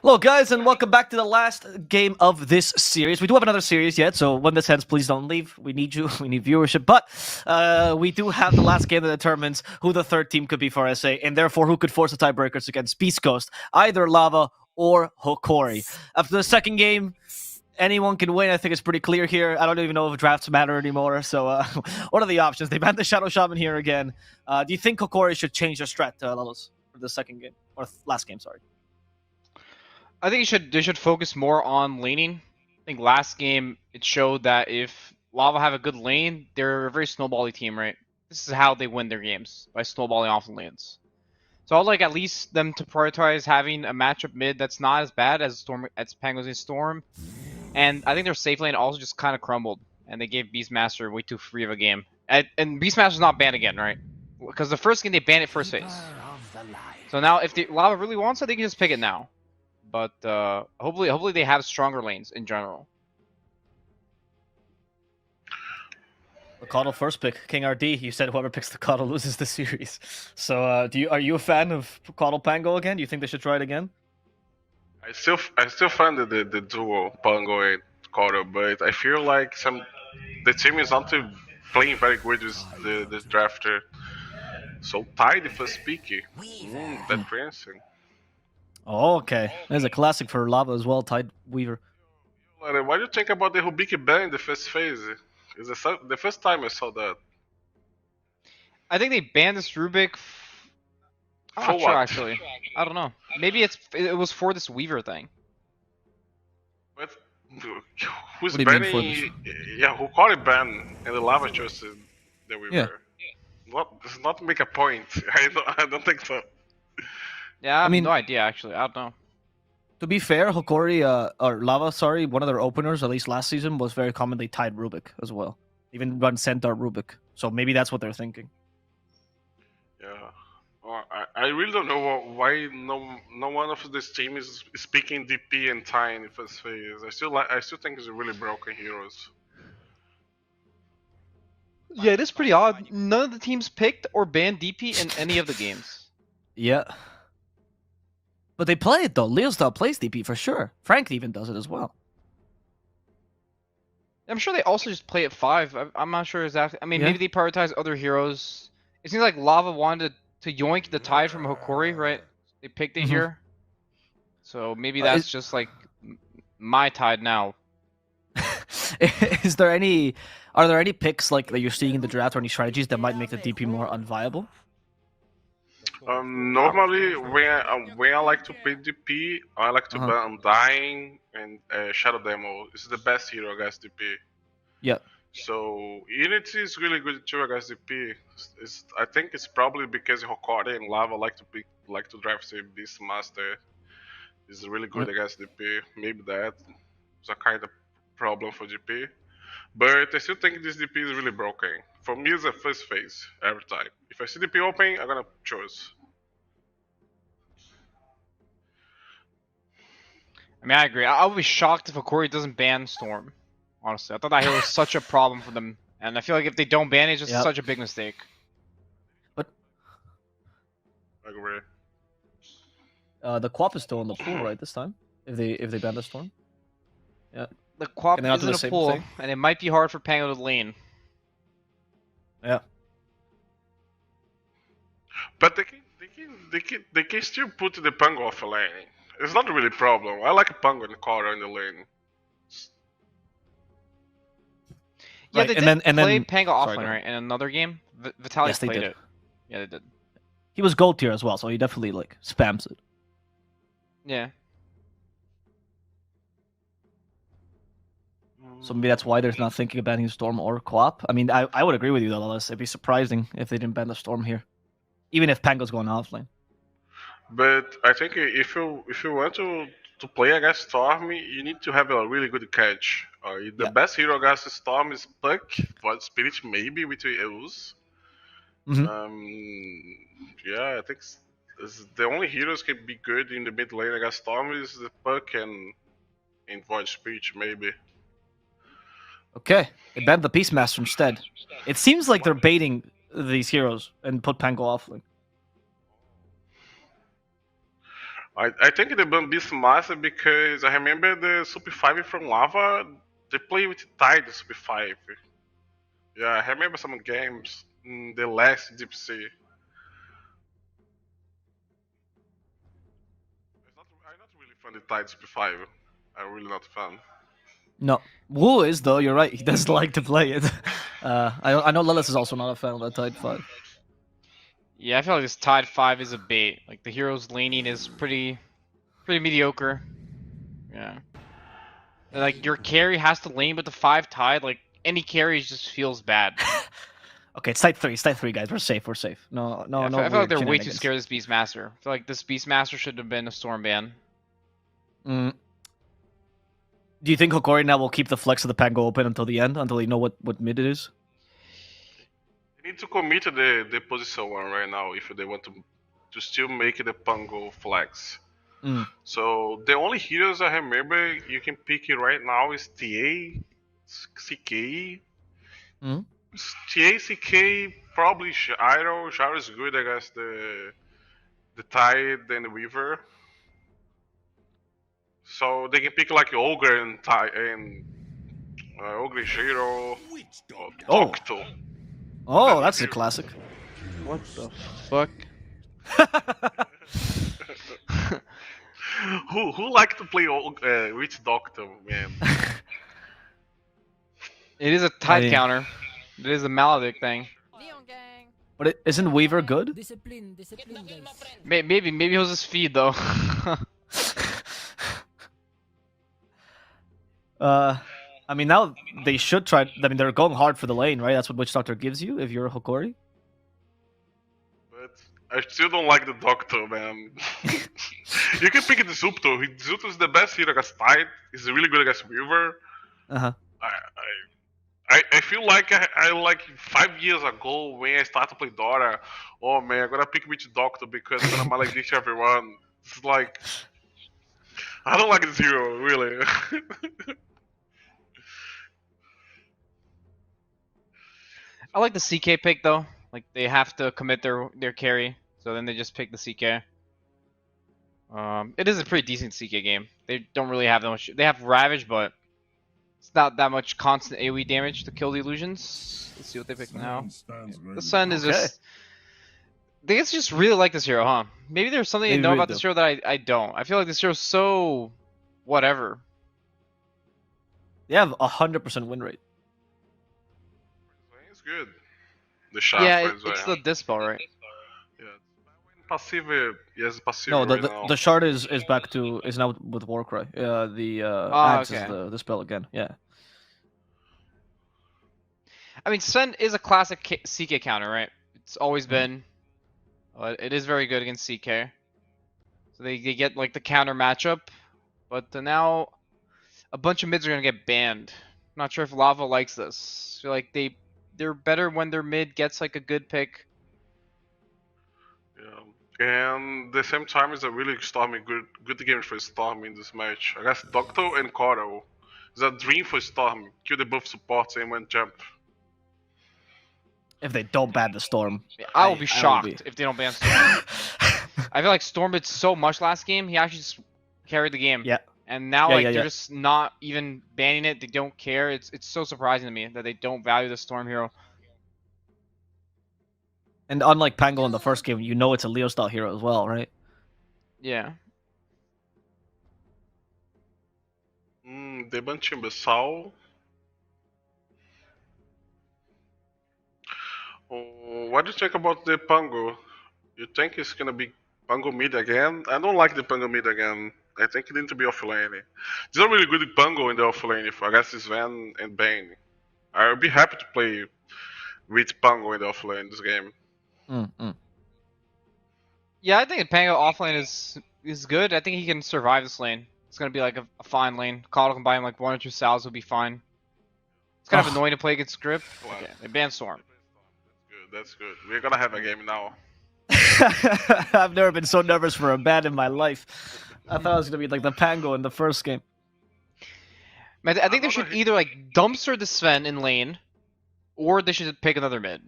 Hello, guys, and welcome back to the last game of this series. We do have another series yet, so when this ends, please don't leave. We need you. We need viewership. But we do have the last game that determines who the third team could be for SA, and therefore who could force the tiebreakers against Beast Coast, either Lava or Hokori. After the second game, anyone can win. I think it's pretty clear here. I don't even know if drafts matter anymore. So what are the options? They banned the Shadow Shaman here again. Do you think Hokori should change their strat, Lalos, for the second game? Or last game, sorry. I think they should focus more on laning. I think last game it showed that if Lava have a good lane, they're a very snowbally team, right? This is how they win their games, by snowballing off the lanes. So I'd like at least them to prioritize having a matchup mid that's not as bad as Pango's in Storm. And I think their safe lane also just kind of crumbled, and they gave Beastmaster way too free of a game. And Beastmaster's not banned again, right? Because the first game they banned it first phase. So now if Lava really wants it, they can just pick it now. But hopefully they have stronger lanes in general. Lacoste first pick, King RD. You said whoever picks Lacoste loses the series. So are you a fan of Lacoste Pango again? Do you think they should try it again? I still find the duo Pango and Coro, but I feel like the team is not playing very good with this drafter. So tied the first pick. That prancing. Oh, okay. There's a classic for Lava as well, Tide Weaver. What do you think about the Hubiki ban in the first phase? It's the first time I saw that. I think they banned this Rubik. I'm not sure, actually. I don't know. Maybe it was for this Weaver thing. But who's banning? Yeah, Hokori banned and the Lava chose the Weaver. Yeah. What does not make a point? I don't think so. Yeah, I mean, no idea actually. I don't know. To be fair, Hokori or Lava, sorry, one of their openers, at least last season, was very commonly tied Rubik as well. Even run Centaur Rubik. So maybe that's what they're thinking. Yeah. I really don't know why no one of this team is speaking DP and tying in first phase. I still think it's really broken heroes. Yeah, it is pretty odd. None of the teams picked or banned DP in any of the games. Yeah. But they play it though. Leostar plays DP for sure. Frank even does it as well. I'm sure they also just play at 5. I'm not sure exactly. I mean, maybe they prioritize other heroes. It seems like Lava wanted to yoink the tide from Hokori, right? They picked it here. So maybe that's just like my tide now. Are there any picks like that you're seeing in the draft or any strategies that might make the DP more unviable? Normally, when I like to play DP, I like to ban Undying and Shadow Demo. This is the best hero against DP. Yeah. So Unity is really good too against DP. I think it's probably because Hokori and Lava like to draft say Beastmaster. Is really good against DP. Maybe that is a kind of problem for DP. But I still think this DP is really broken. For me, it's the first phase every time. If I see DP open, I'm gonna choose. I mean, I agree. I would be shocked if Hokori doesn't ban Storm. Honestly, I thought that hero was such a problem for them, and I feel like if they don't ban it, it's just such a big mistake. But I agree. The Quap is still in the pool, right? This time, if they ban the Storm. Yeah. The Quap is in a pool, and it might be hard for Pango to lane. Yeah. But they can still put the Pango off a lane. It's not really a problem. I like a Pango in the corner in the lane. Yeah, they did play Pango offlane, right? In another game, Vitalis played it. Yeah, they did. He was gold tier as well, so he definitely like spams it. Yeah. So maybe that's why they're not thinking of banning Storm or Quap. I mean, I would agree with you though, Ellis. It'd be surprising if they didn't ban the Storm here, even if Pango's going offlane. But I think if you want to play against Storm, you need to have a really good catch. The best hero against Storm is Puck, Void Spirit maybe with Epulze. Yeah, I think the only heroes can be good in the mid lane against Storm is the Puck and Void Spirit maybe. Okay, they banned the Beastmaster instead. It seems like they're baiting these heroes and put Pango offlane. I think they ban Beastmaster because I remember the Super 5 from Lava, they play with Tide Super 5. Yeah, I remember some games in the last DPC. I'm not really fan of Tide Super 5. I'm really not a fan. No, Wu is though. You're right. He does like to play it. I know Lilith is also not a fan of that Tide 5. Yeah, I feel like this Tide 5 is a bait. Like the hero's laning is pretty mediocre. Yeah. And, like your carry has to lane with the 5 Tide. Like any carry just feels bad. Okay, it's Tide 3. It's Tide 3, guys. We're safe. We're safe. No, no, Yeah, no. I feel like weird they're way too shenanigans. scared of this Beastmaster. I feel like this Beastmaster should have been a Storm ban. Mm. Do you think Hokori now will keep the flex of the Pango open until the end, until they know what mid it is? They need to commit to the position one right now if they want to still make the Pango flex. Mm. So the only heroes I remember you can pick right now is TA, CK. Mm. TA, CK, probably Gyro. Gyro is good against the Tide and the Weaver. So they can pick like Ogre and Tide and Ogre Gyro or Oh. Docto. Oh, that's a classic. What the fuck? Who like to play Witch Doctor, man? It is a Tide mean- counter. It is a Maledict thing. But isn't Weaver good? Discipline, guys. Maybe he'll just feed though. I mean, now they should try. I mean, they're going hard for the lane, right? That's what Witch Doctor gives you if you're a Hokori. But I still don't like the Doctor, man. You can pick the Zupto. Zupto is the best hero against Tide. He's really good against Weaver. Uh huh. I feel like I like 5 years ago when I started to play Dota. Oh man, I'm gonna pick Witch Doctor because I'm gonna maledict everyone. It's like I don't like this hero really. I like the CK pick though. Like they have to commit their carry, so then they just pick the CK. It is a pretty decent CK game. They don't really have that much. They have Ravage, but it's not that much constant AoE damage to kill the illusions. Let's see what they pick now. The Sun is Okay. just. They guess just really like this hero, huh? Maybe there's something They they know really about do. this hero that I don't. I feel like this hero's so whatever. They have 100% win rate. It's good. The shot Yeah, for it's the Dispel, right? Yeah. Passive, yes, passive No, right now. the shard is back to is now with Warcry. The axe okay. is the spell again. Yeah. I mean, Sun is a classic CK counter, right? It's always been. It is very good against CK. So they get like the counter matchup, but now a bunch of mids are gonna get banned. Not sure if Lava likes this. I feel like they're better when their mid gets like a good pick. Yeah. And the same time is a really Stormy good game for Storm in this match. I guess Doctor and Coral. It's a dream for Storm. Kill the both supports and one jump. If they don't ban the storm, I will be I shocked will be. if they don't ban Storm. I feel like Storm did so much last game. He actually just carried the game. Yeah. And now Yeah, like yeah, they're yeah. just not even banning it. They don't care. It's so surprising to me that they don't value the Storm hero. And unlike Pango in the first game, you know it's a Leo style hero as well, right? Yeah. The ban Timbasal. Oh, what do you think about the Pango? You think it's gonna be Pango mid again? I don't like the Pango mid again. I think it needs to be offlane. There's a really good Pango in the offlane for I guess it's Van and Bane. I would be happy to play with Pango in the offlane this game. Yeah, I think Pango offlane is good. I think he can survive this lane. It's gonna be like a fine lane. Call combine like 1 or 2 salves will be fine. It's kind of annoying to play against Script. Wow. Okay, they ban Storm. That's good. We're gonna have a game now. I've never been so nervous for a ban in my life. I thought it was gonna be like the Pango in the first game. I think they should either like dumpster the Sven in lane, or they should pick another mid.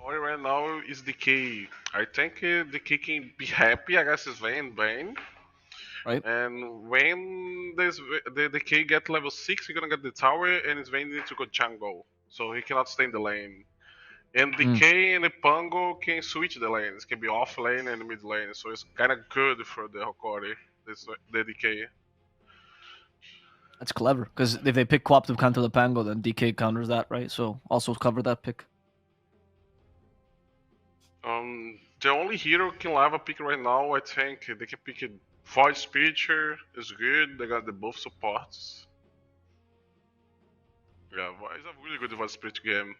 Hokori right now is DK. I think DK can be happy against his Vayne. Right. And when the DK get level 6, he's gonna get the tower, and his Vayne needs to go jungle. So he cannot stay in the lane. And DK and the Pango can switch the lanes. Can be off lane and mid lane. So it's kind of good for the Hokori, the DK. That's clever, because if they pick Quap to counter the Pango, then DK counters that, right? So also cover that pick. The only hero can lava pick right now, I think they can pick it. Void Spiritual is good. They got the both supports. Yeah, it's a really good Void Spiritual game.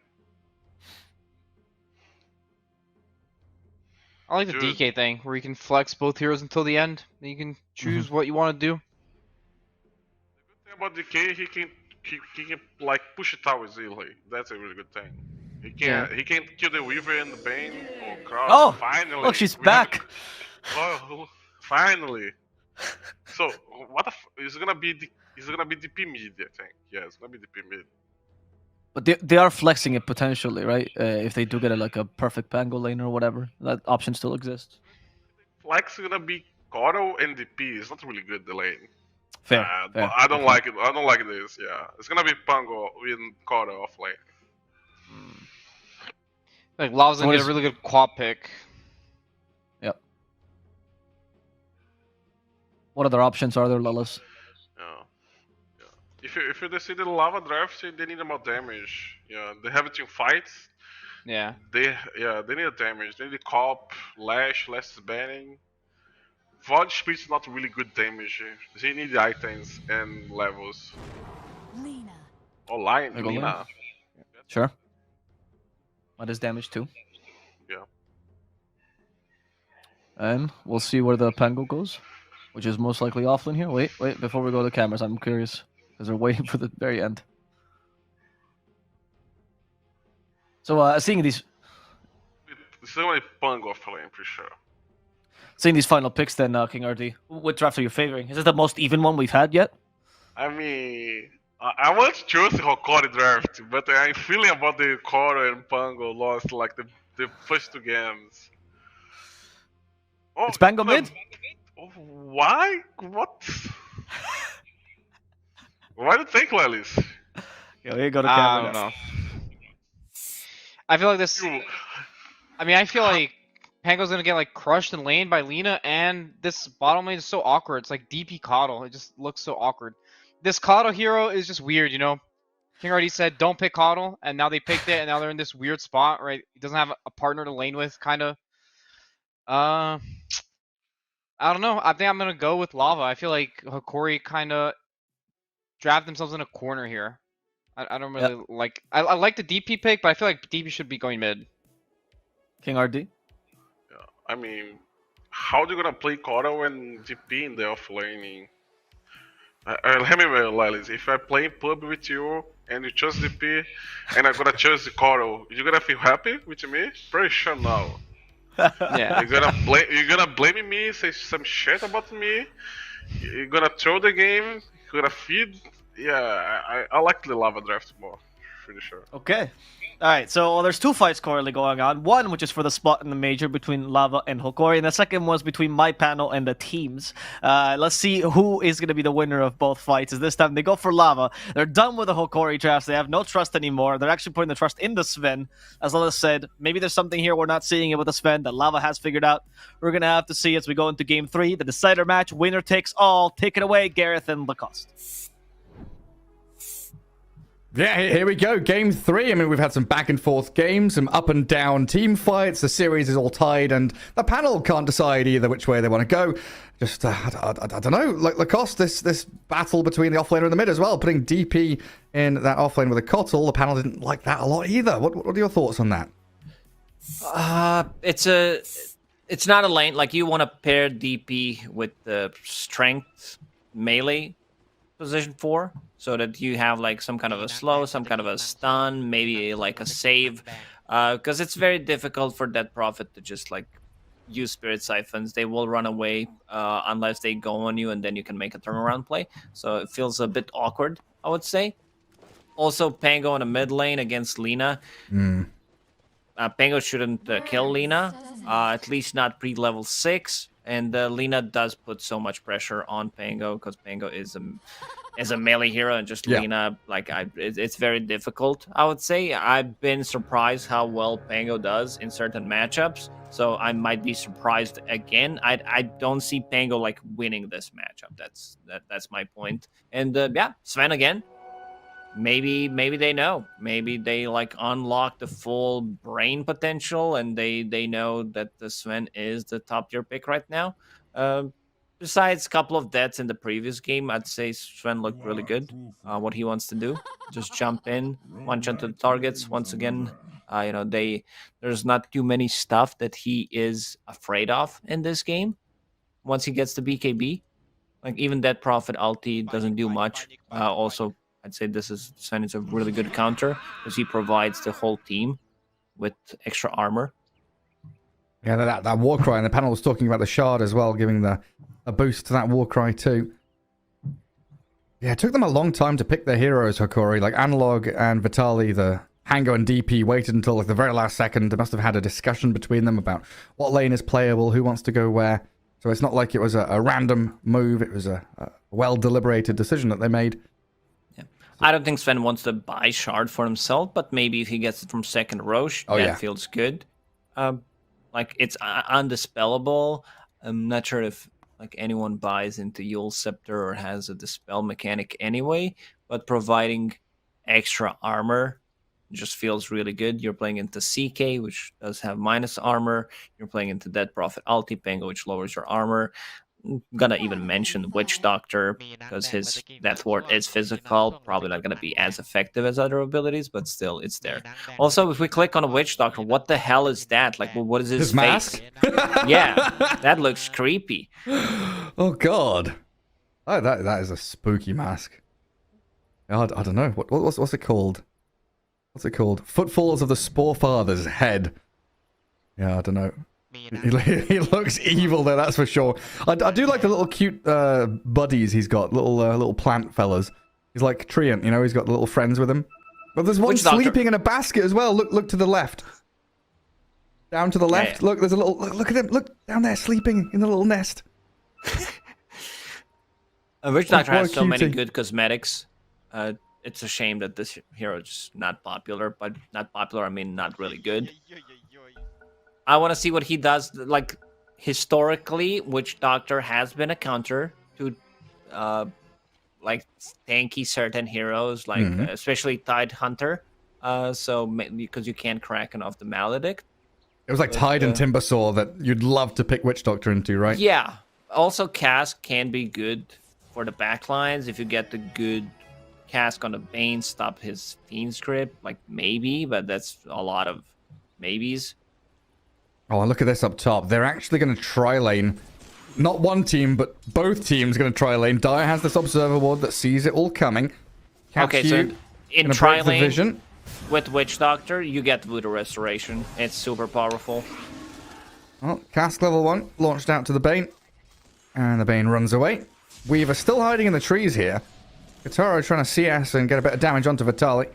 I like the Dude. DK thing, where you can flex both heroes until the end. Then you can choose what you want to do. The good thing about DK, he can like push it out easily. That's a really good thing. He can kill the Weaver and the Bane. Oh, crap. Oh, finally! look, she's We back. Oh, finally! So what the is gonna be DP mid, I think. Yeah, it's gonna be DP mid. But they are flexing it potentially, right? If they do get like a perfect Pango lane or whatever, that option still exists. Flex is gonna be Koro and DP. It's not really good the lane. Fair. But I don't like it. I don't like this. Yeah, it's gonna be Pango with Koro off lane. Like Lava's gonna What get is- a really good quad pick. Yep. What other options are there, Lullas? Yeah. If you decide the lava draft, they need more damage. Yeah, they have it in fights. Yeah. They need a damage. They need cop, lash, less banning. Void Spirit's not really good damage. They need items and levels. Lena. Oh, Lion, I go Lina. Sure. What is damage too? Yeah. And we'll see where the Pango goes, which is most likely offlane here. Wait, before we go to the cameras, I'm curious, because they're waiting for the very end. So, seeing these It's only Pango off lane, for sure. final picks, then King RD, what draft are you favoring? Is this the most even one we've had yet? I mean, I want to choose the Hokori draft, but I'm feeling about the Koro and Pango lost like the first two games. Oh, It's Pango mid? Oh, why? What? Why do you think, Lelis? Yeah, here you go to I camera. don't know. I feel like this. I mean, I feel like Pango's gonna get like crushed in lane by Lina, and this bottom lane is so awkward. It's like DP Coddle. It just looks so awkward. This Coddle hero is just weird, you know. King already said don't pick Coddle, and now they picked it, and now they're in this weird spot, right? He doesn't have a partner to lane with, kind of. I don't know. I think I'm gonna go with Lava. I feel like Hokori kind of draft themselves in a corner here. I don't really like. I like the DP pick, but I feel like DP should be going mid. King RD? Yeah, I mean, how are you gonna play Koro and DP in the offlaning? Let me know, Lelis. If I play pub with you and you choose DP and I'm gonna choose the Koro, you gonna feel happy with me? Pretty sure no. Yeah. You're gonna blame me, say some shit about me. You're gonna throw the game. You're gonna feed. Yeah, I like the lava draft more. Pretty sure. Okay. All right, so there's two fights currently going on. One, which is for the spot in the major between Lava and Hokori, and the second was between my panel and the teams. Let's see who is going to be the winner of both fights. As this time they go for Lava. They're done with the Hokori drafts. They have no trust anymore. They're actually putting the trust in the Sven. As Lala said, maybe there's something here we're not seeing it with the Sven that Lava has figured out. We're going to have to see as we go into Game 3. The decider match, winner takes all. Take it away, Gareth and Lacoste. Yeah, here we go. Game 3. I mean, we've had some back and forth games, some up and down team fights. The series is all tied, and the panel can't decide either which way they want to go. Just, I don't know. Like Lacoste, this battle between the offlaner and the mid as well, putting DP in that offlane with a Kotl. The panel didn't like that a lot either. What are your thoughts on that? It's not a lane. Like, you want to pair DP with the strength melee position 4, so that you have like some kind of a slow, some kind of a stun, maybe like a save, because it's very difficult for Dead Prophet to just like use Spirit Siphons. They will run away unless they go on you, and then you can make a turnaround play. So it feels a bit awkward, I would say. Also, Pango in a mid lane against Lina. Pango shouldn't kill Lina, at least not pre-level 6. And Lina does put so much pressure on Pango because Pango is a melee hero, and just Lina, like it's very difficult. I would say I've been surprised how well Pango does in certain matchups, so I might be surprised again. I don't see Pango like winning this matchup. That's my point. And yeah, Sven again. Maybe they know. Maybe they like unlock the full brain potential, and they know that the Sven is the top tier pick right now. Besides a couple of deaths in the previous game, I'd say Sven looked really good. What he wants to do, just jump in, one shot to the targets. Once again, there's not too many stuff that he is afraid of in this game. Once he gets the BKB, like even that Prophet ulti doesn't do much. Also, I'd say Sven is a really good counter because he provides the whole team with extra armor. Yeah, that Warcry, and the panel was talking about the Shard as well, giving a boost to that Warcry too. Yeah, it took them a long time to pick their heroes, Hokori. Like Analog and Vitali, the Hango and DP waited until like the very last second. They must have had a discussion between them about what lane is playable, who wants to go where. So it's not like it was a random move. It was a well-deliberated decision that they made. I don't think Sven wants to buy Shard for himself, but maybe if he gets it from second Roche, feels good. Like it's undispellable. I'm not sure if like anyone buys into Yule Scepter or has a dispel mechanic anyway, but providing extra armor just feels really good. You're playing into CK, which does have minus armor. You're playing into Dead Prophet ulti Pango, which lowers your armor. I'm gonna even mention Witch Doctor because his death ward is physical, probably not gonna be as effective as other abilities, but still it's there. Also, if we click on a Witch Doctor, what the hell is that? Like, what is his face? Mask? Yeah, that looks creepy. Oh god, that is a spooky mask. I don't know what's it called. What's it called? Footfalls of the Spore Father's head. Yeah, I don't know. He looks evil though, that's for sure. I do like the little cute buddies he's got, little plant fellas. He's like Treant, he's got little friends with him. But there's one sleeping in a basket as well. Look to the left. Down to the left. Yeah. Look, there's a little look at him. Look down there sleeping in the little nest. Witch Doctor has so many good cosmetics. It's a shame that this hero is not popular, but not popular I mean not really good. I want to see what he does. Like, historically, Witch Doctor has been a counter to, like, tanky certain heroes, like, especially Tide Hunter. Because you can't crack enough the Maledict. It was like Tide and Timbersaw that you'd love to pick Witch Doctor into, right? Yeah. Also, Cask can be good for the backlines. If you get the good Cask on the Bane, stop his Fiend's Grip, like, maybe, but that's a lot of maybes. Oh, look at this up top. They're actually going to tri-lane. Not one team, but both teams going to tri-lane. Dire has this Observer Ward that sees it all coming. So in tri-lane with Witch Doctor, you get Voodoo Restoration. It's super powerful. Well, Cask level 1 launched out to the Bane. And the Bane runs away. Weaver still hiding in the trees here. Kataro trying to CS and get a bit of damage onto Vitali.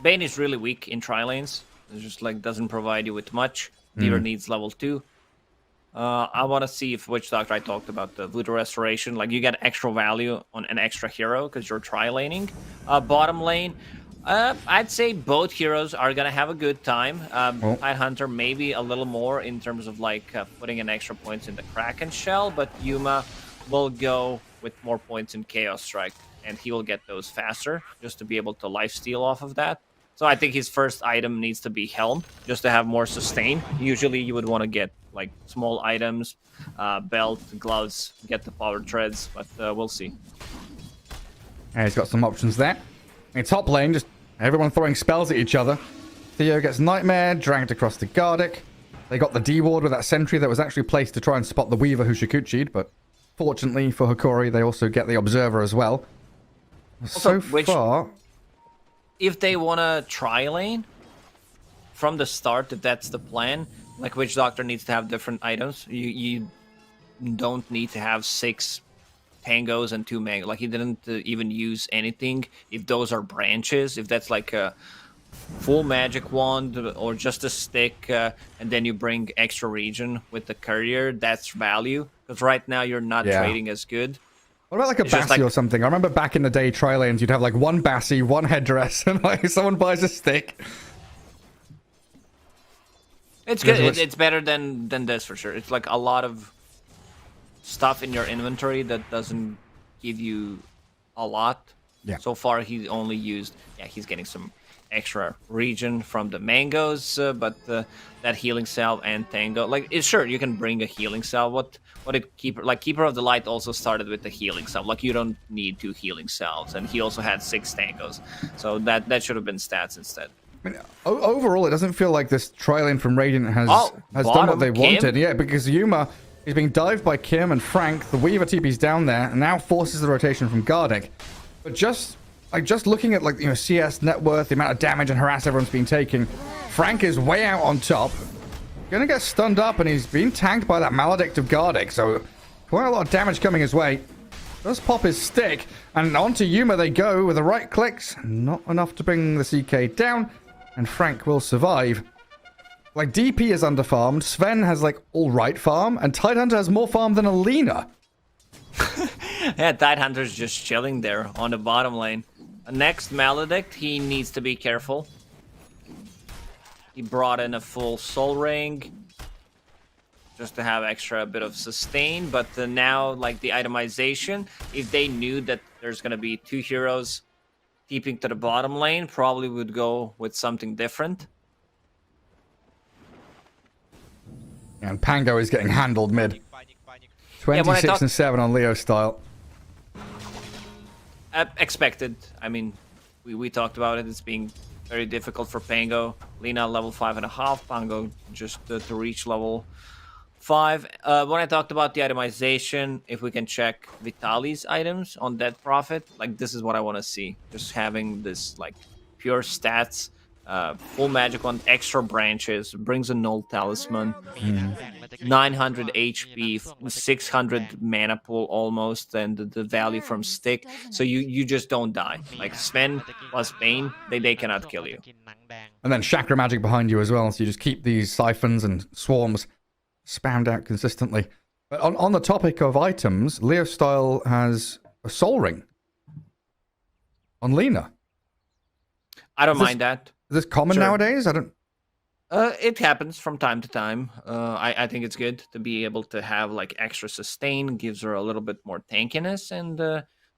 Bane is really weak in tri-lanes. It just like doesn't provide you with much. Dealer needs level 2. I want to see if Witch Doctor, I talked about the Voodoo Restoration. Like, you get extra value on an extra hero because you're tri-laning. Bottom lane, I'd say both heroes are going to have a good time. Tide Hunter maybe a little more in terms of, like, putting in extra points in the Kraken Shell. But Yuma will go with more points in Chaos Strike. And he will get those faster just to be able to lifesteal off of that. So I think his first item needs to be Helm, just to have more sustain. Usually you would want to get like small items, belt, gloves, get the power treads, but we'll see. Yeah, he's got some options there. In top lane, just everyone throwing spells at each other. Theo gets Nightmare, dragged across the Gardic. They got the D-Ward with that sentry that was actually placed to try and spot the Weaver who Shikuchi'd, but fortunately for Hokori, they also get the Observer as well. So far... If they want to tri-lane from the start, if that's the plan, like Witch Doctor needs to have different items. You don't need to have 6 Pangos and 2 Mango. Like, he didn't even use anything. If those are branches, if that's like a full magic wand or just a stick, and then you bring extra regen with the courier, that's value. Because right now you're not trading as good. What about like a It's just Bassi like- or something? I remember back in the day, tri lanes, you'd have like one Bassi, one headdress, and like someone buys a stick. It's good. Which- It's better than this for sure. It's like a lot of stuff in your inventory that doesn't give you a lot. Yeah. So far, he's only used. Yeah, he's getting some extra regen from the mangoes, but that healing salve and tango, like, sure, you can bring a healing salve. What did Keeper of the Light also started with the healing salve. Like, you don't need 2 healing salves, and he also had 6 tangos, so that should have been stats instead. I mean, overall, it doesn't feel like this tri-lane from Radiant has done what bottom, they Kim? wanted. Yeah, because Yuma is being dived by Kim and Frank. The Weaver TP's down there, and now forces the rotation from Gardic. But just looking at like CS net worth, the amount of damage and harass everyone's been taking, Frank is way out on top. Gonna get stunned up, and he's being tanked by that Maledict of Gardic. So quite a lot of damage coming his way. Does pop his stick, and onto Yuma they go with the right clicks. Not enough to bring the CK down. And Frank will survive. Like, DP is underfarmed, Sven has, like, alright farm, and Tidehunter has more farm than Alina. Yeah, Tidehunter's just chilling there on the bottom lane. Next, Maledict, he needs to be careful. He brought in a full soul ring just to have extra bit of sustain, but now, like, the itemization, if they knew that there's gonna be 2 heroes keeping to the bottom lane, probably would go with something different. And Pango is getting handled mid. 26 and 7 on Leo style. Expected. I mean, we talked about it. It's being very difficult for Pango. Lina level 5.5. Pango just to reach level 5. When I talked about the itemization, if we can check Vitali's items on Dead Prophet, like, this is what I want to see. Just having this, like, pure stats, full magic on extra branches, brings a null talisman, 900 HP, 600 mana pool almost, and the value from stick. So you just don't die. Like, Sven plus Bane, they cannot kill you. And then Chakra magic behind you as well, so you just keep these siphons and swarms spammed out consistently. But on the topic of items, Leo style has a soul ring on Lina. I don't mind that. Is this common Sure. nowadays? I don't. It happens from time to time. I think it's good to be able to have like extra sustain, gives her a little bit more tankiness, and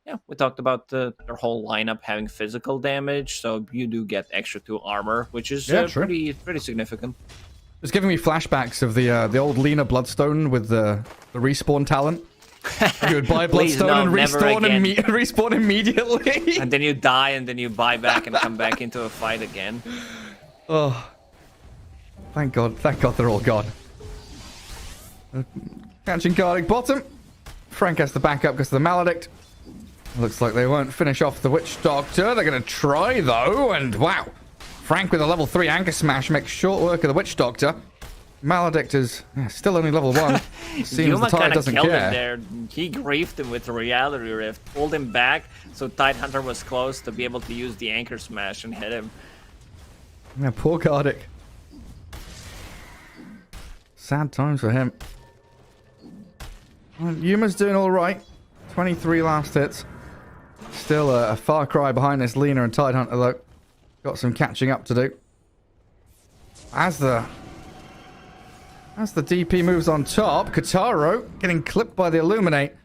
yeah, we talked about their whole lineup having physical damage, so you do get extra 2 armor, which is pretty significant. It's giving me flashbacks of the old Lina Bloodstone with the respawn talent. You would buy Please, Bloodstone no, and never respawn immediately. And then you die, and then you buy back and come back into a fight again. Oh, thank God they're all gone. Catching Garlic bottom. Frank has to back up because of the Maledict. Looks like they won't finish off the Witch Doctor. They're going to try, though, and wow. Frank with a level 3 Anchor Smash makes short work of the Witch Doctor. Maledict is still only level 1. Seems Yuma the Tide doesn't killed care. him there. He griefed him with the Reality Rift, pulled him back, so Tidehunter was close to be able to use the Anchor Smash and hit him. Yeah, poor Gardic. Sad times for him. Well, Yuma's doing all right. 23 last hits. Still a far cry behind this Lina and Tidehunter, though. Got some catching up to do. As the DP moves on top, Kataro getting clipped by the Illuminate.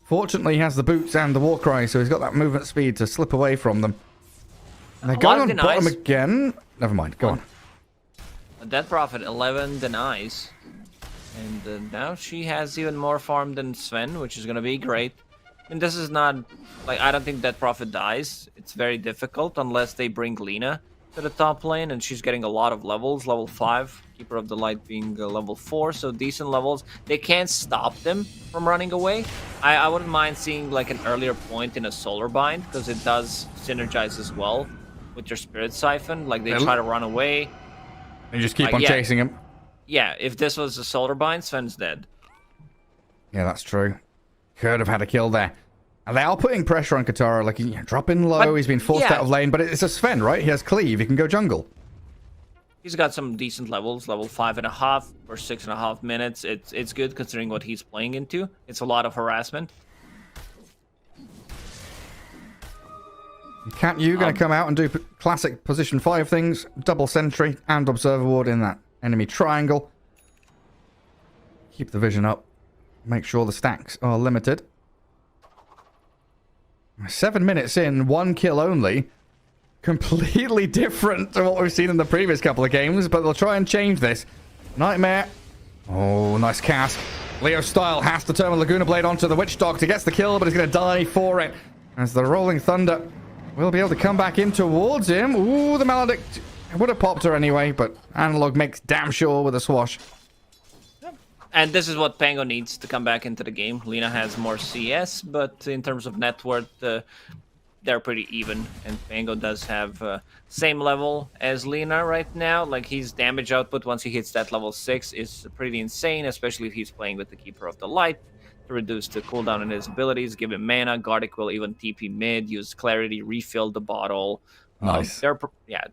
Fortunately, he has the boots and the Warcry, so he's got that movement speed to slip away from them. And they're going on bottom again. Never mind, go on. Dead Prophet 11 denies. And now she has even more farm than Sven, which is going to be great. And this is not, like, I don't think Dead Prophet dies. It's very difficult unless they bring Lina to the top lane, and she's getting a lot of levels. Level 5, Keeper of the Light being level 4, so decent levels. They can't stop them from running away. I wouldn't mind seeing like an earlier point in a Solar Bind, because it does synergize as well with your Spirit Siphon. Like, they try to run away. You just keep on chasing him. Yeah, if this was a Solar Bind, Sven's dead. Yeah, that's true. Could have had a kill there. And they are putting pressure on Katara, like, dropping low, But, he's been forced yeah. out of lane, but it's a Sven, right? He has cleave, he can go jungle. He's got some decent levels, level 5.5 for 6.5 minutes. It's good considering what he's playing into. It's a lot of harassment. Cat you going to come out and do classic position 5 things, double sentry and observer ward in that enemy triangle. Keep the vision up. Make sure the stacks are limited. 7 minutes in, 1 kill only. Completely different to what we've seen in the previous couple of games, but they'll try and change this. Nightmare. Oh, nice cast. Leo Style has to turn the Laguna Blade onto the Witch Doctor. Gets the kill, but he's going to die for it. As the Rolling Thunder will be able to come back in towards him. Ooh, the Maledict would have popped her anyway, but Analog makes damn sure with a swash. And this is what Pango needs to come back into the game. Lina has more CS, but in terms of net worth, they're pretty even. And Pango does have same level as Lina right now. Like, his damage output once he hits that level 6 is pretty insane, especially if he's playing with the Keeper of the Light to reduce the cooldown on his abilities, give him mana. Gardic will even TP mid, use Clarity, refill the bottle. Nice.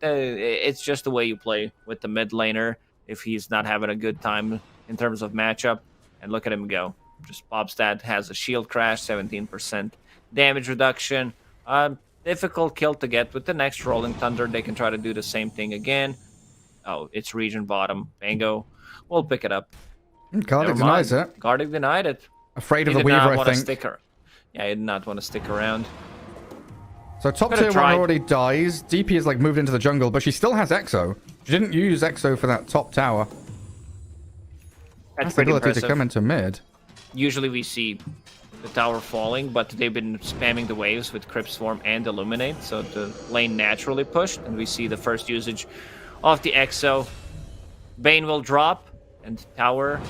It's just the way you play with the mid laner if he's not having a good time in terms of matchup. And look at him go. Just Bobstat has a shield crash, 17% damage reduction. Difficult kill to get. With the next Rolling Thunder, they can try to do the same thing again. Oh, it's region bottom. Pango will pick it up. Gardic denies it. Gardic denied it. Afraid of the Weaver, I think. Yeah, he did not want to stick around. So top tier 1 already dies. DP is like moved into the jungle, but she still has Exo. She didn't use Exo for that top tower. That's the pretty ability impressive. to come into mid. Usually we see the tower falling, but they've been spamming the waves with Crypt Swarm and Illuminate, so the lane naturally pushed, and we see the first usage of the Exo. Bane will drop, and tower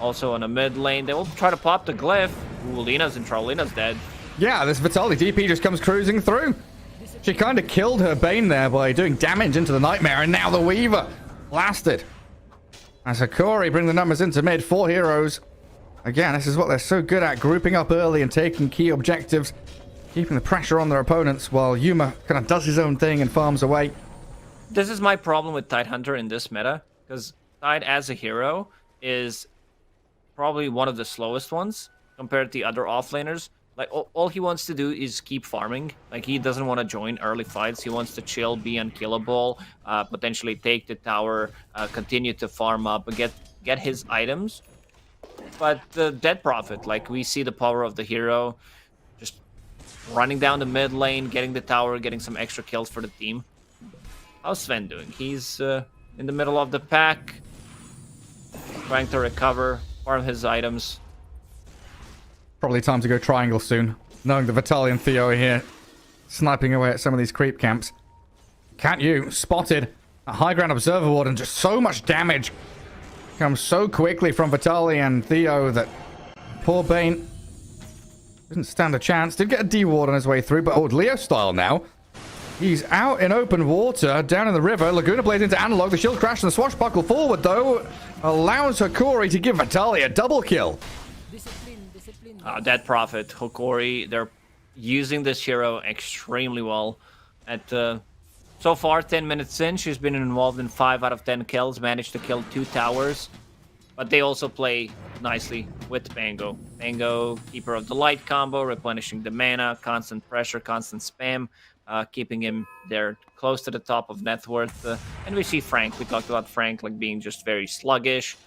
also on a mid lane. They will try to pop the Glyph. Ooh, Lina's in trouble. Lina's dead. Yeah, this Vitaly DP just comes cruising through. She kind of killed her Bane there by doing damage into the Nightmare, and now the Weaver blasted. As Hokori bring the numbers into mid, 4 heroes. Again, this is what they're so good at, grouping up early and taking key objectives, keeping the pressure on their opponents while Yuma kind of does his own thing and farms away. This is my problem with Tidehunter in this meta, because Tide as a hero is probably one of the slowest ones compared to the other offlaners. Like, all he wants to do is keep farming. Like, he doesn't want to join early fights. He wants to chill, be unkillable, potentially take the tower, continue to farm up, get his items. But the Dead Prophet, like, we see the power of the hero, just running down the mid lane, getting the tower, getting some extra kills for the team. How's Sven doing? He's in the middle of the pack, trying to recover, farm his items. Probably time to go triangle soon, knowing that Vitaly and Theo are here, sniping away at some of these creep camps. Can't you? Spotted. A high ground observer ward, and just so much damage comes so quickly from Vitaly and Theo that poor Bane didn't stand a chance. Did get a D ward on his way through, but Leo Style now. He's out in open water, down in the river. Laguna Blade into Analog. The shield crash and the swashbuckle forward, though, allows Hokori to give Vitaly a double kill. Dead Prophet, Hokori, they're using this hero extremely well. At so far, 10 minutes in, she's been involved in 5 out of 10 kills, managed to kill 2 towers. But they also play nicely with Pango. Pango, Keeper of the Light combo, replenishing the mana, constant pressure, constant spam, keeping him there close to the top of net worth. And we see Frank. We talked about Frank like being just very sluggish.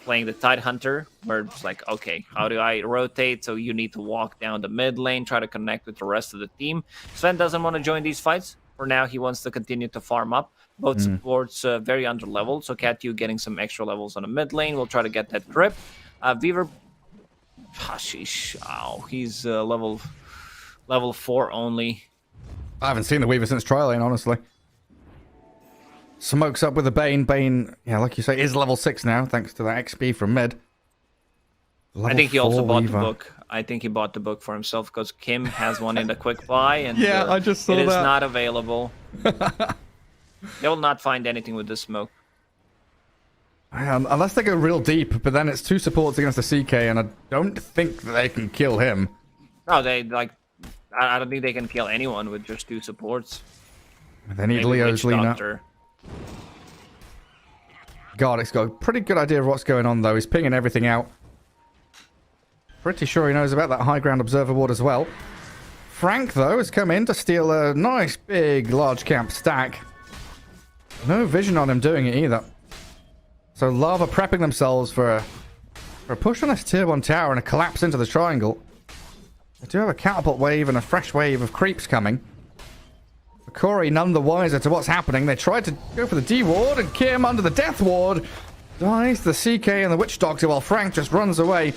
Playing the Tidehunter, where it's like, okay, how do I rotate? So you need to walk down the mid lane, try to connect with the rest of the team. Sven doesn't want to join these fights. For now, he wants to continue to farm up. Both supports very under-leveled, so Cat2 getting some extra levels on the mid lane. We'll try to get that grip. Weaver, he's level 4 only. I haven't seen the Weaver since tri lane, honestly. Smokes up with the Bane. Bane, yeah, like you say, is level 6 now, thanks to that XP from mid. I think he also bought the book. I think he bought the book for himself because Kim has one in the quick buy, and yeah, I just saw it that. is not available. They will not find anything with this smoke. Unless they go real deep, but then it's 2 supports against the CK, and I don't think that they can kill him. No, they like I don't think they can kill anyone with just 2 supports. They need Maybe Leo's Witch Lina. Doctor. Gareth's got a pretty good idea of what's going on, though. He's pinging everything out. Pretty sure he knows about that high ground observer ward as well. Frank, though, has come in to steal a nice, big, large camp stack. No vision on him doing it either. So Lava prepping themselves for a push on this tier 1 tower and a collapse into the triangle. They do have a catapult wave and a fresh wave of creeps coming. Hokori none the wiser to what's happening. They tried to go for the D ward, and Kim under the death ward dies the CK and the Witch Doctor while Frank just runs away.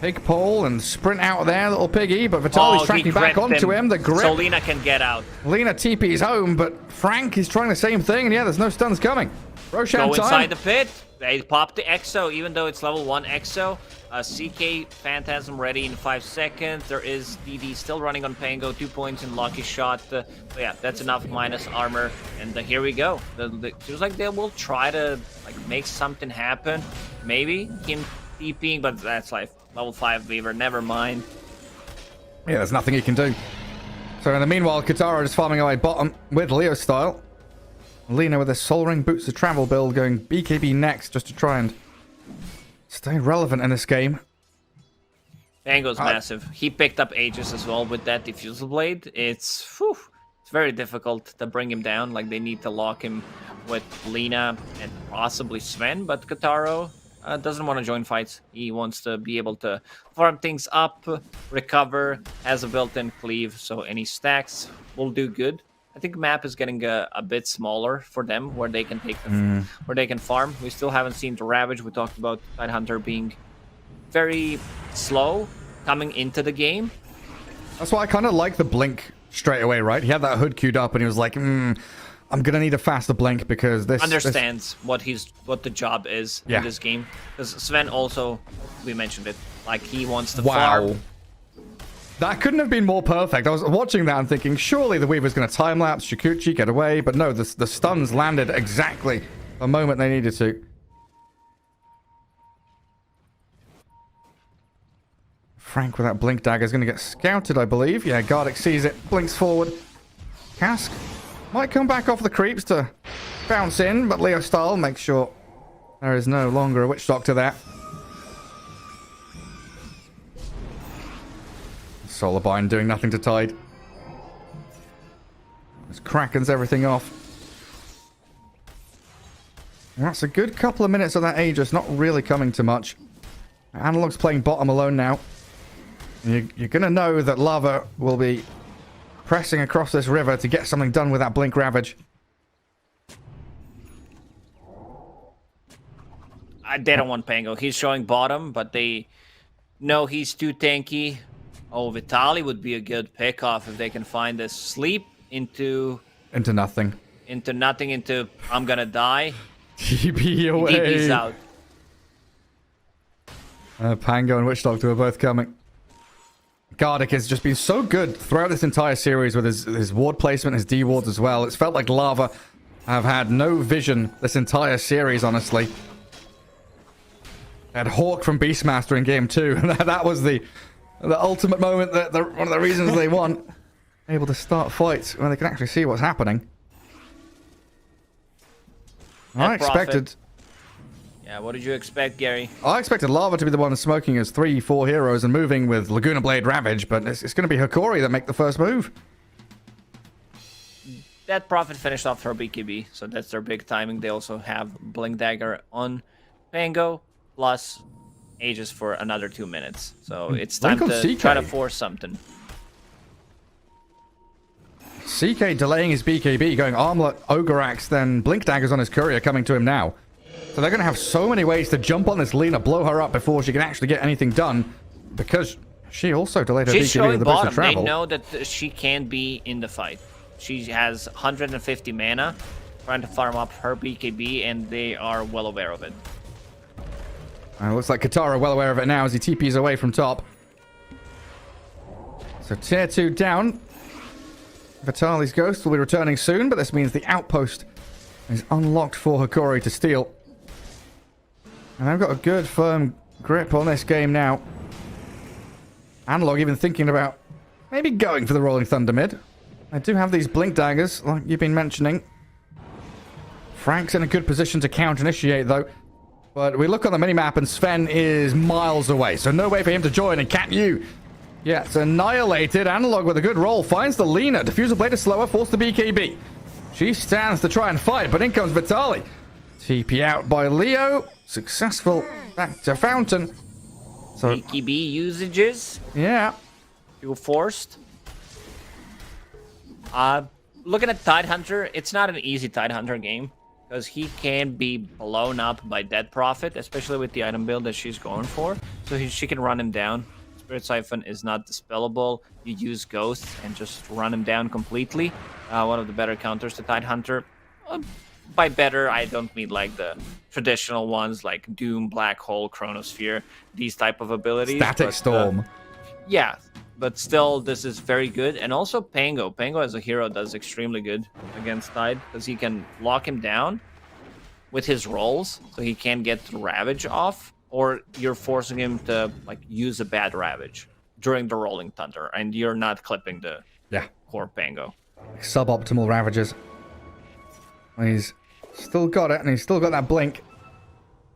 Pig pole and sprint out there, little piggy, but Vitali's tracking back onto him. The grip. So Lina can get out. Lina TP's home, but Frank is trying the same thing, and yeah, there's no stuns coming. Roshan Go time. inside the pit. They pop the Exo, even though it's level 1 Exo. CK Phantasm ready in 5 seconds. There is DD still running on Pango, 2 points in Lucky Shot. But yeah, that's enough minus armor. And here we go. Feels like they will try to make something happen. Maybe him TPing, but that's like level 5 Weaver. Never mind. Yeah, there's nothing he can do. So in the meanwhile, Katara is farming away bottom with Leo style. Lina with a Soul Ring Boots of Travel build going BKB next just to try and stay relevant in this game. Pango's massive. He picked up Aegis as well with that Diffusal Blade. It's very difficult to bring him down. Like, they need to lock him with Lina and possibly Sven, but Kataro doesn't want to join fights. He wants to be able to farm things up, recover, has a built-in cleave, so any stacks will do good. I think map is getting a bit smaller for them, where they can take where they can farm. We still haven't seen the Ravage. We talked about Tidehunter being very slow coming into the game. That's why I kind of like the blink straight away, right? He had that hood queued up, and he was like, I'm gonna need a faster blink because this Understands what the job is in this game. Because Sven also, we mentioned it, like he wants to farm. That couldn't have been more perfect. I was watching that and thinking, surely the Weaver's going to time-lapse Shikuchi, get away. But no, the stuns landed exactly the moment they needed to. Frank with that blink dagger is going to get scouted, I believe. Yeah, Gareth sees it, blinks forward. Cask might come back off the creeps to bounce in, but Leo style makes sure there is no longer a Witch Doctor there. Solarbind doing nothing to Tide. As Krakens everything off. And that's a good couple of minutes of that Aegis, not really coming to much. Analog's playing bottom alone now. And you're going to know that Lava will be pressing across this river to get something done with that Blink Ravage. They don't want Pango. He's showing bottom, but they know he's too tanky. Oh, Vitali would be a good pick-off if they can find a sleep into nothing. Into I'm gonna die. TP away. TP's out. Pango and Witch Doctor are both coming. Gardic has just been so good throughout this entire series with his ward placement, his D wards as well. It's felt like Lava have had no vision this entire series, honestly. They had Hawk from Beastmaster in game 2. That was the ultimate moment, one of the reasons they won. Able to start fights when they can actually see what's happening. I expected... Yeah, what did you expect, Gary? I expected Lava to be the one smoking his 3-4 heroes and moving with Laguna Blade Ravage, but it's going to be Hokori that make the first move. That Prophet finished off her BKB, so that's their big timing. They also have Blink Dagger on Pango, plus Aegis for another 2 minutes. So it's time to try to force something. CK delaying his BKB, going Armlet, Ogre Axe, then Blink Daggers on his courier coming to him now. So they're going to have so many ways to jump on this Lina, blow her up before she can actually get anything done. Because she also delayed her BKB with the boost of travel. They know that she can be in the fight. She has 150 mana, trying to farm up her BKB, and they are well aware of it. Looks like Katara well aware of it now as he TPs away from top. So tier 2 down. Vitali's Ghost will be returning soon, but this means the outpost is unlocked for Hokori to steal. And they've got a good firm grip on this game now. Analog even thinking about maybe going for the Rolling Thunder mid. I do have these blink daggers, like you've been mentioning. Frank's in a good position to counter-initiate, though. But we look on the minimap, and Sven is miles away, so no way for him to join. And Cat Yu, yeah, it's annihilated. Analog with a good roll finds the Lina. Diffuser Blade is slower, forced the BKB. She stands to try and fight, but in comes Vitaly. TP out by Leo. Successful. Back to Fountain. So BKB usages. yeah. Feel forced. Looking at Tidehunter, it's not an easy Tidehunter game because he can be blown up by Dead Prophet, especially with the item build that she's going for. So she can run him down. Spirit Siphon is not dispellable. You use Ghost and just run him down completely. One of the better counters to Tidehunter. By better, I don't mean like the traditional ones like Doom, Black Hole, Chronosphere, these type of abilities. Static Storm. Yeah, but still, this is very good. And also Pango. Pango as a hero does extremely good against Tide because he can lock him down with his rolls, so he can't get the Ravage off, or you're forcing him to like use a bad Ravage during the Rolling Thunder, and you're not clipping the core Pango. Suboptimal Ravagers. He's still got it, and he's still got that blink.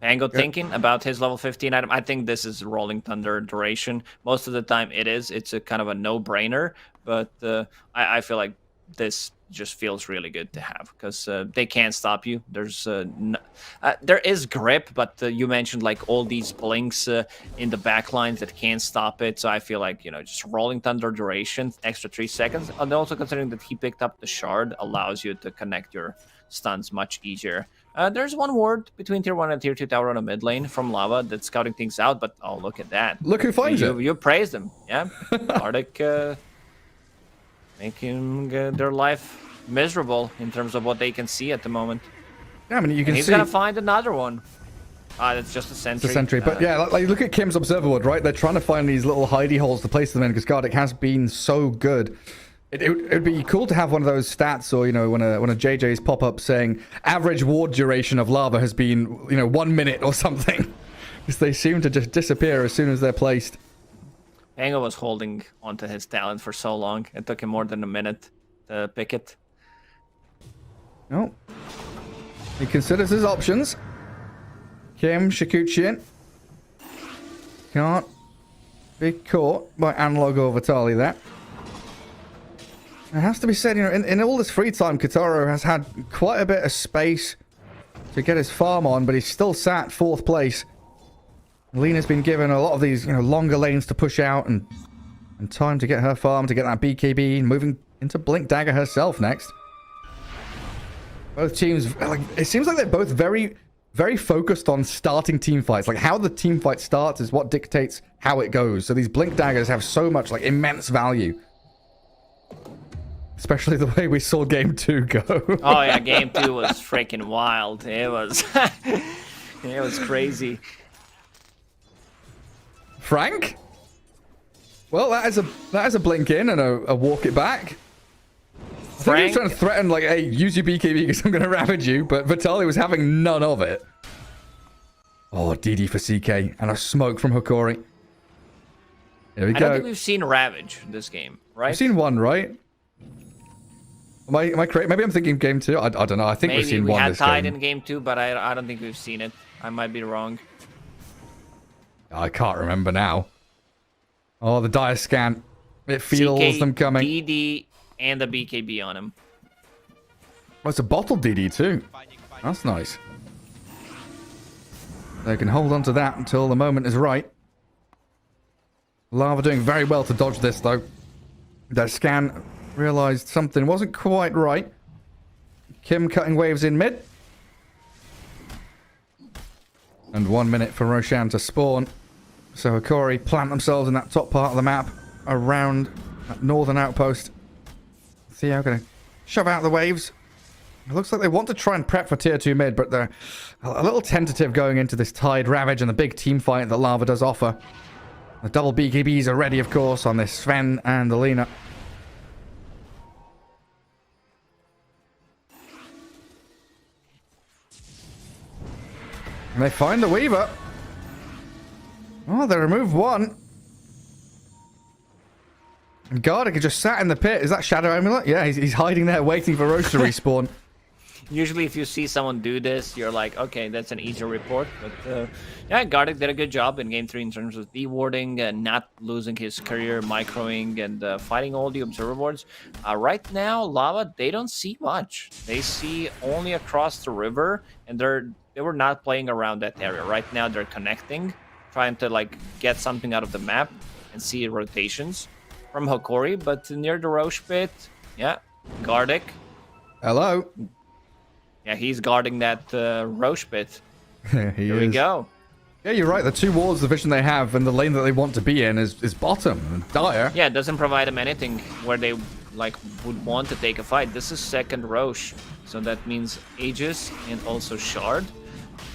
Pango thinking about his level 15 item. I think this is Rolling Thunder duration. Most of the time it is. It's a kind of a no-brainer, but I feel like this just feels really good to have because they can't stop you. There's there is grip, but you mentioned like all these blinks in the back lines that can't stop it. So I feel like, you know, just Rolling Thunder duration, extra 3 seconds. And also considering that he picked up the shard allows you to connect your stuns much easier. There's one ward between tier 1 and tier 2 tower on a mid lane from Lava that's scouting things out, but oh, look at that. Look who finds it. You praised him, yeah? Arctic making their life miserable in terms of what they can see at the moment. Yeah, I mean, you can He's see... gonna find another one. That's just a sentry. It's a sentry, but yeah, like look at Kim's Observer Wood, right? They're trying to find these little hidey holes to place them in because Gardic has been so good. It'd be cool to have one of those stats, or, you know, when a JJ's pop up saying average ward duration of Lava has been, you know, 1 minute or something, because they seem to just disappear as soon as they're placed. Pango was holding onto his talent for so long. It took him more than a minute to pick it. No, he considers his options. Kim Shikuchian can't be caught by Analog or Vitaly there. It has to be said, you know, in all this free time, Kataro has had quite a bit of space to get his farm on, but he's still sat 4th place. Lena's been given a lot of these, you know, longer lanes to push out and time to get her farm, to get that BKB, moving into Blink Dagger herself next. Both teams, like, it seems like they're both very, very focused on starting team fights. Like, how the team fight starts is what dictates how it goes. So these Blink Daggers have so much, like, immense value. Especially the way we saw Game 2 go. Oh yeah, Game 2 was freaking wild. It was it was crazy. Frank? Well, that is a blink in and a walk it back. I think he was trying to threaten, like, hey, use your BKB because I'm going to ravage you, but Vitaly was having none of it. Oh, DD for CK and a smoke from Hokori. Here we go. I don't think we've seen Ravage this game, right? We've seen one, right? Am I correct? Maybe I'm thinking Game 2. I don't know. I think we've seen one this game. Maybe we had Tide in Game 2, but I don't think we've seen it. I might be wrong. I can't remember now. Oh, the dire scan. It feels them coming. DD and the BKB on him. Oh, it's a bottle DD too. That's nice. They can hold on to that until the moment is right. Lava doing very well to dodge this, though. Their scan realized something wasn't quite right. Kim cutting waves in mid. And 1 minute for Roshan to spawn. So Hokori plant themselves in that top part of the map around that northern outpost. Theo gonna shove out the waves. It looks like they want to try and prep for tier 2 mid, but they're a little tentative going into this Tide Ravage and the big team fight that Lava does offer. The double BKBs are ready, of course, on this Sven and Alina. And they find the Weaver. Oh, they remove one. And Gardic just sat in the pit. Is that Shadow Amulet? Yeah, he's hiding there waiting for Roche to respawn. Usually if you see someone do this, you're like, okay, that's an easier report. But yeah, Gardic did a good job in Game 3 in terms of de-warding and not losing his career, microing, and fighting all the observer boards. Right now, Lava, they don't see much. They see only across the river, and they were not playing around that area. Right now, they're connecting, trying to like get something out of the map and see rotations from Hokori. But near the Roche pit, yeah, Gardic. Hello. Yeah, he's guarding that Roche pit. Here we go. Yeah, you're right. The 2 wards, the vision they have, and the lane that they want to be in is bottom and dire. Yeah, it doesn't provide them anything where they like would want to take a fight. This is second Roche, so that means Aegis and also Shard.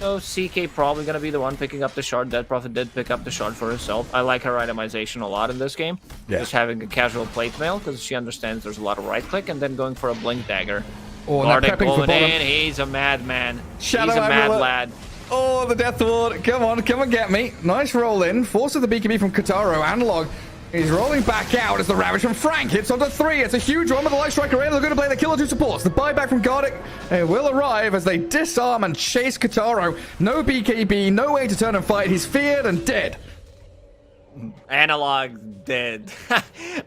So CK probably gonna be the one picking up the Shard. Dead Prophet did pick up the Shard for herself. I like her itemization a lot in this game. Yeah. Just having a casual plate mail because she understands there's a lot of right click, and then going for a blink dagger. Oh, Gardic going in, he's a madman. Shadow He's a mad Amulet. lad. Oh, the Death Ward. Come on get me. Nice roll in. Forces the BKB from Kataro. Analog. He's rolling back out as the Ravage from Frank hits onto 3. It's a huge one with the Light Striker in. They're going to play the Killer 2 supports. The buyback from Gardic will arrive as they disarm and chase Kataro. No BKB, no way to turn and fight. He's feared and dead. Analog dead.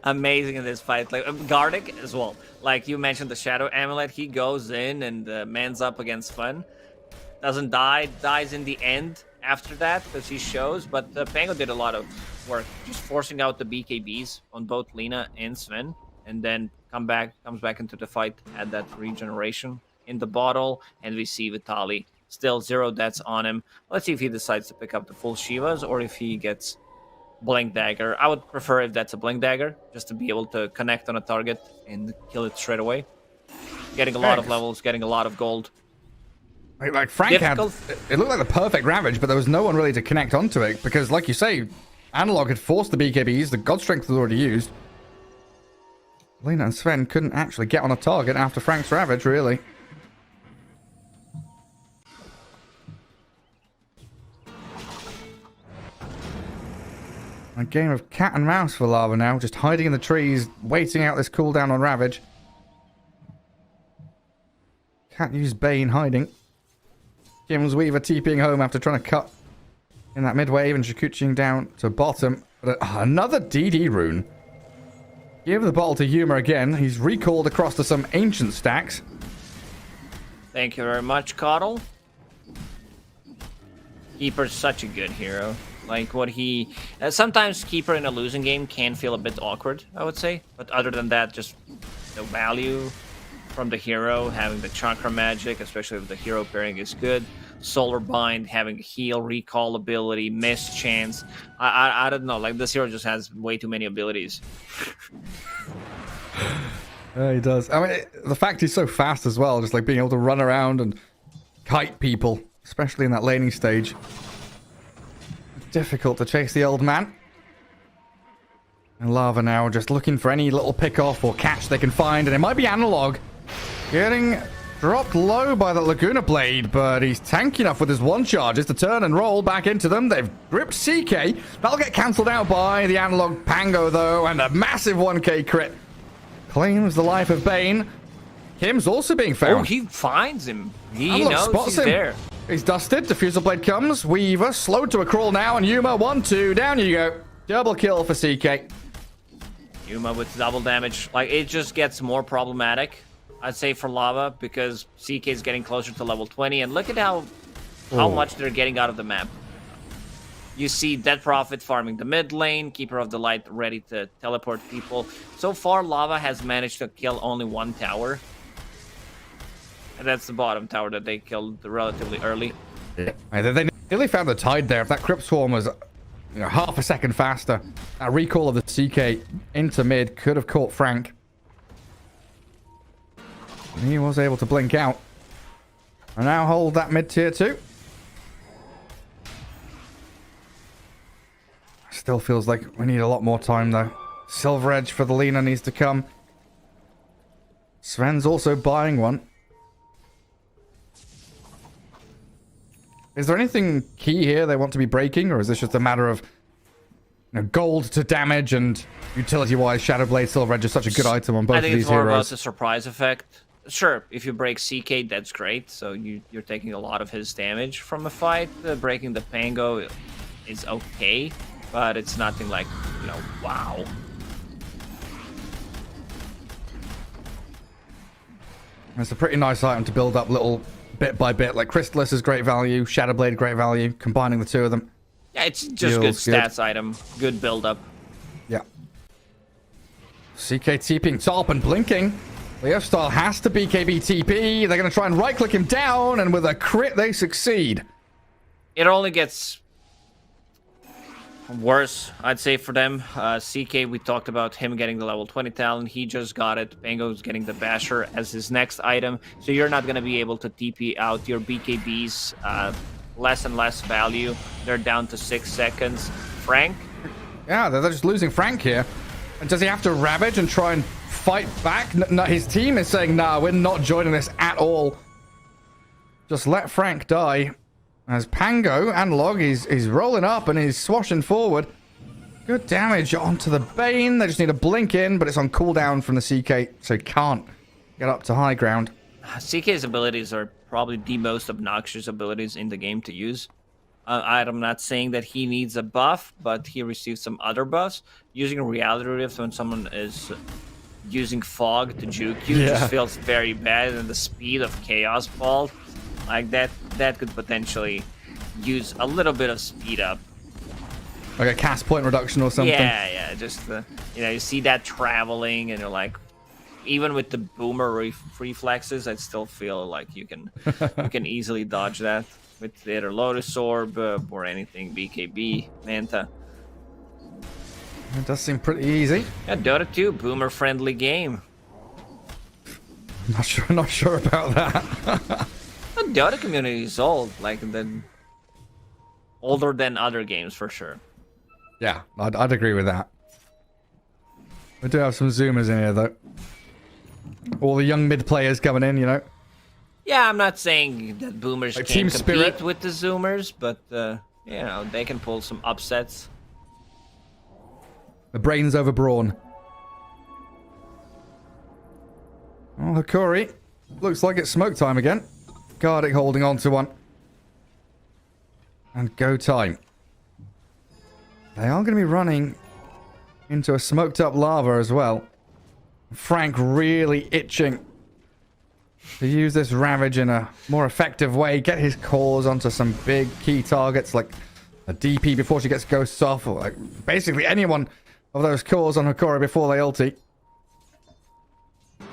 Amazing in this fight. Like Gardic as well. Like you mentioned, the Shadow Amulet. He goes in and mans up against Fun. Doesn't die. Dies in the end after that because he shows. But Pango did a lot of work, just forcing out the BKBs on both Lina and Sven, and then comes back into the fight. Had that regeneration in the bottle, and we see Vitali still 0 deaths on him. Let's see if he decides to pick up the full Shivas or if he gets Blink Dagger. I would prefer if that's a Blink Dagger, just to be able to connect on a target and kill it straight away. Getting a lot of levels, getting a lot of gold. Like Frank had, it looked like the perfect Ravage, but there was no one really to connect onto it because, like you say, Analog had forced the BKBs, the God Strength was already used. Lina and Sven couldn't actually get on a target after Frank's Ravage, really. A game of cat and mouse for Lava now, just hiding in the trees, waiting out this cooldown on Ravage. Can't use Bane hiding. Kim's Weaver TPing home after trying to cut in that mid wave and Shikuchiing down to bottom. But another DD rune. Give the bottle to Yuma again. He's recalled across to some ancient stacks. Thank you very much, Coddle. Keeper's such a good hero. Like what he... sometimes Keeper in a losing game can feel a bit awkward, I would say. But other than that, just the value from the hero, having the chakra magic, especially if the hero pairing is good. Solar Bind, having heal, recall ability, miss chance. I don't know, like this hero just has way too many abilities. Yeah, he does. I mean, the fact he's so fast as well, just like being able to run around and kite people, especially in that laning stage. Difficult to chase the old man. And Lava now just looking for any little pick-off or catch they can find, and it might be Analog. Getting dropped low by the Laguna Blade, but he's tanky enough with his one charges to turn and roll back into them. They've gripped CK. That'll get cancelled out by the Analog Pango, though, and a massive 1k crit. Claims the life of Bane. Kim's also being found. Oh, he finds him. He Analog knows spots he's him. there. He's dusted. Diffusal Blade comes. Weaver slowed to a crawl now, and Yuma 1-2. Down you go. Double kill for CK. Yuma with double damage. Like, it just gets more problematic, I'd say, for Lava, because CK is getting closer to level 20, and look at how much they're getting out of the map. You see Dead Prophet farming the mid lane, Keeper of the Light ready to teleport people. So far, Lava has managed to kill only one tower. And that's the bottom tower that they killed relatively early. Yeah. They nearly found the tide there. If that Crypt Swarm was half a second faster, that recall of the CK into mid could have caught Frank. He was able to blink out. And now hold that mid tier 2. Still feels like we need a lot more time though. Silver Edge for the Lina needs to come. Sven's also buying one. Is there anything key here they want to be breaking, or is this just a matter of gold to damage, and utility-wise, Shadow Blade Silver Edge is such a good item on both I of think these it's more about heroes. the surprise effect. Sure, if you break CK, that's great. So you're taking a lot of his damage from a fight. Breaking the Pango is okay, but it's nothing like, wow. It's a pretty nice item to build up little bit by bit. Like Crystallis is great value, Shadow Blade great value. Combining the two of them. Yeah, it's just good stats item, good build up. Yeah. CK TPing top and blinking. Leo style has to BKB TP. They're going to try and right click him down, and with a crit, they succeed. It only gets worse, I'd say, for them. CK, we talked about him getting the level 20 talent. He just got it. Pango's getting the Basher as his next item. So you're not going to be able to TP out your BKBs. Less and less value. They're down to 6 seconds. Frank? Yeah, they're just losing Frank here. And does he have to Ravage and try and fight back? No, his team is saying, nah, we're not joining this at all. Just let Frank die. As Pango, Analog, he's rolling up and he's swashing forward. Good damage onto the Bane. They just need a blink in, but it's on cooldown from the CK, so he can't get up to high ground. CK's abilities are probably the most obnoxious abilities in the game to use. I'm not saying that he needs a buff, but he receives some other buffs. Using Reality Rift when someone is using Fog to juke you just feels very bad, and the speed of Chaos Ball, like that could potentially use a little bit of speed up. Like a cast point reduction or something? Yeah, just you see that traveling, and you're like, even with the boomer reflexes, I still feel like you can easily dodge that with either Lotus Orb or anything BKB, Manta. It does seem pretty easy. Yeah, Dota 2, boomer friendly game. Not sure about that. The Dota community is old, older than other games for sure. Yeah, I'd agree with that. We do have some Zoomers in here though. All the young mid players coming in, Yeah, I'm not saying that boomers like can't Team compete Spirit with the Zoomers, but they can pull some upsets. The brains over brawn. Oh, Hokori. Looks like it's smoke time again. Gardic holding on to one. And go time. They are going to be running into a smoked up lava as well. Frank really itching to use this Ravage in a more effective way. Get his cores onto some big key targets like a DP before she gets ghosts off. Or like basically anyone of those cores on Hokori before they ulti.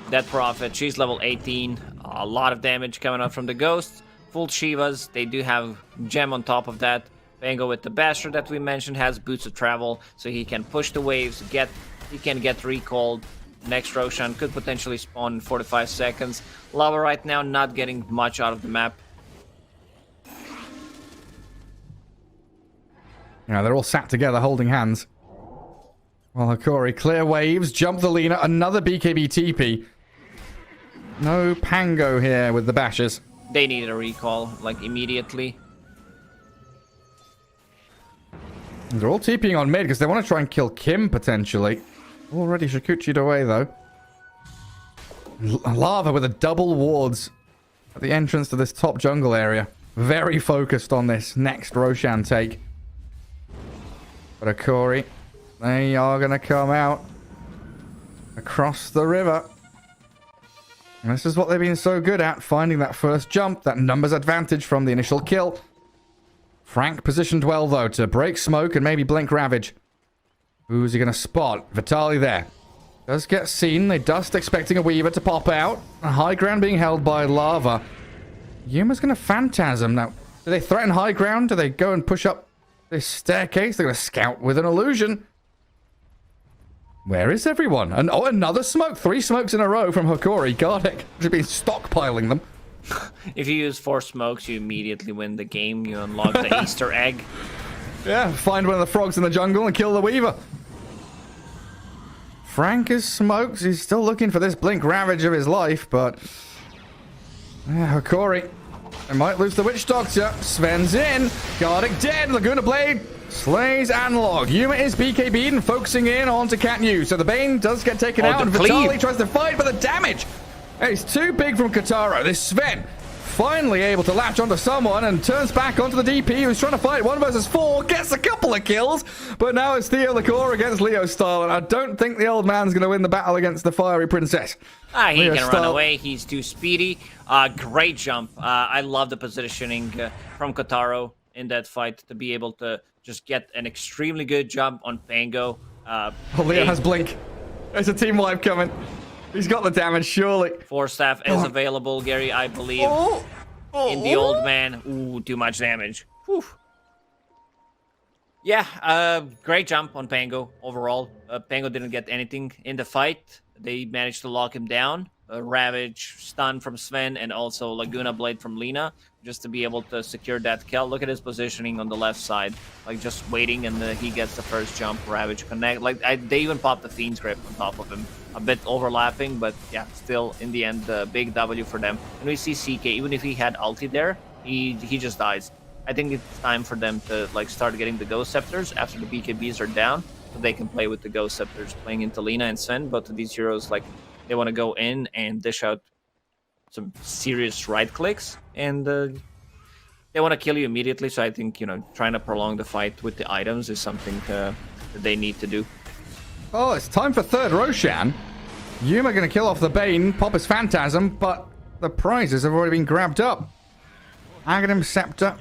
That Prophet, she's level 18. A lot of damage coming out from the ghosts. Full Shivas, they do have Gem on top of that. Pango with the Basher that we mentioned has Boots of Travel, so he can push the waves, he can get recalled. Next Roshan could potentially spawn in 45 seconds. Lava right now not getting much out of the map. Yeah, they're all sat together holding hands. Well, Hokori, clear waves, jump the Lina, another BKB TP. No Pango here with the Bashers. They needed a recall, immediately. They're all TPing on mid because they want to try and kill Kim, potentially. Already Shikuchi'd away, though. Lava with a double wards at the entrance to this top jungle area. Very focused on this next Roshan take. But Hokori, they are going to come out across the river. And this is what they've been so good at, finding that first jump, that numbers advantage from the initial kill. Frank positioned well, though, to break smoke and maybe blink Ravage. Who's he going to spot? Vitali there. Does get seen. They dust expecting a Weaver to pop out. A high ground being held by Lava. Yuma's going to Phantasm. Now, do they threaten high ground? Do they go and push up this staircase? They're going to scout with an illusion. Where is everyone? And oh, another smoke. 3 smokes in a row from Hokori. Gardic has been stockpiling them. If you use 4 smokes, you immediately win the game. You unlock the Easter egg. Yeah, find one of the frogs in the jungle and kill the Weaver. Frank is smoked. He's still looking for this blink Ravage of his life, but... yeah, Hokori. They might lose the Witch Doctor. Sven's in. Gardic dead. Laguna Blade Slays analog. Yuma is BKB'd and focusing in onto Cat New. So the Bane does get taken out, and Vitaly tries to fight, but the damage is too big from Kataro. This Sven finally able to latch onto someone and turns back onto the DP, who's trying to fight 1 versus 4, gets a couple of kills, but now it's Theo Lacoste against Leo Style, and I don't think the old man's going to win the battle against the fiery princess. He can run away. He's too speedy. Great jump. I love the positioning from Kataro in that fight to be able to just get an extremely good jump on Pango. Leo has Blink. There's a team wipe coming. He's got the damage, surely. Force staff is available, Gary, I believe. In the old man. Ooh, too much damage. Whew. Yeah, great jump on Pango overall. Pango didn't get anything in the fight. They managed to lock him down. Ravage, stun from Sven, and also Laguna Blade from Lina, just to be able to secure that kill. Look at his positioning on the left side, like just waiting, and he gets the first jump. Ravage connect. Like they even popped the Fiend's Grip on top of him. A bit overlapping, but yeah, still in the end, big W for them. And we see CK, even if he had ulti there, he just dies. I think it's time for them to like start getting the Ghost Scepters after the BKBs are down, so they can play with the Ghost Scepters, playing into Lina and Sven. Both of these heroes, like, they want to go in and dish out some serious right clicks, and they want to kill you immediately. So I think, trying to prolong the fight with the items is something that they need to do. Oh, it's time for third Roshan. Yuma going to kill off the Bane, pop his Phantasm, but the prizes have already been grabbed up. Aghanim Scepter,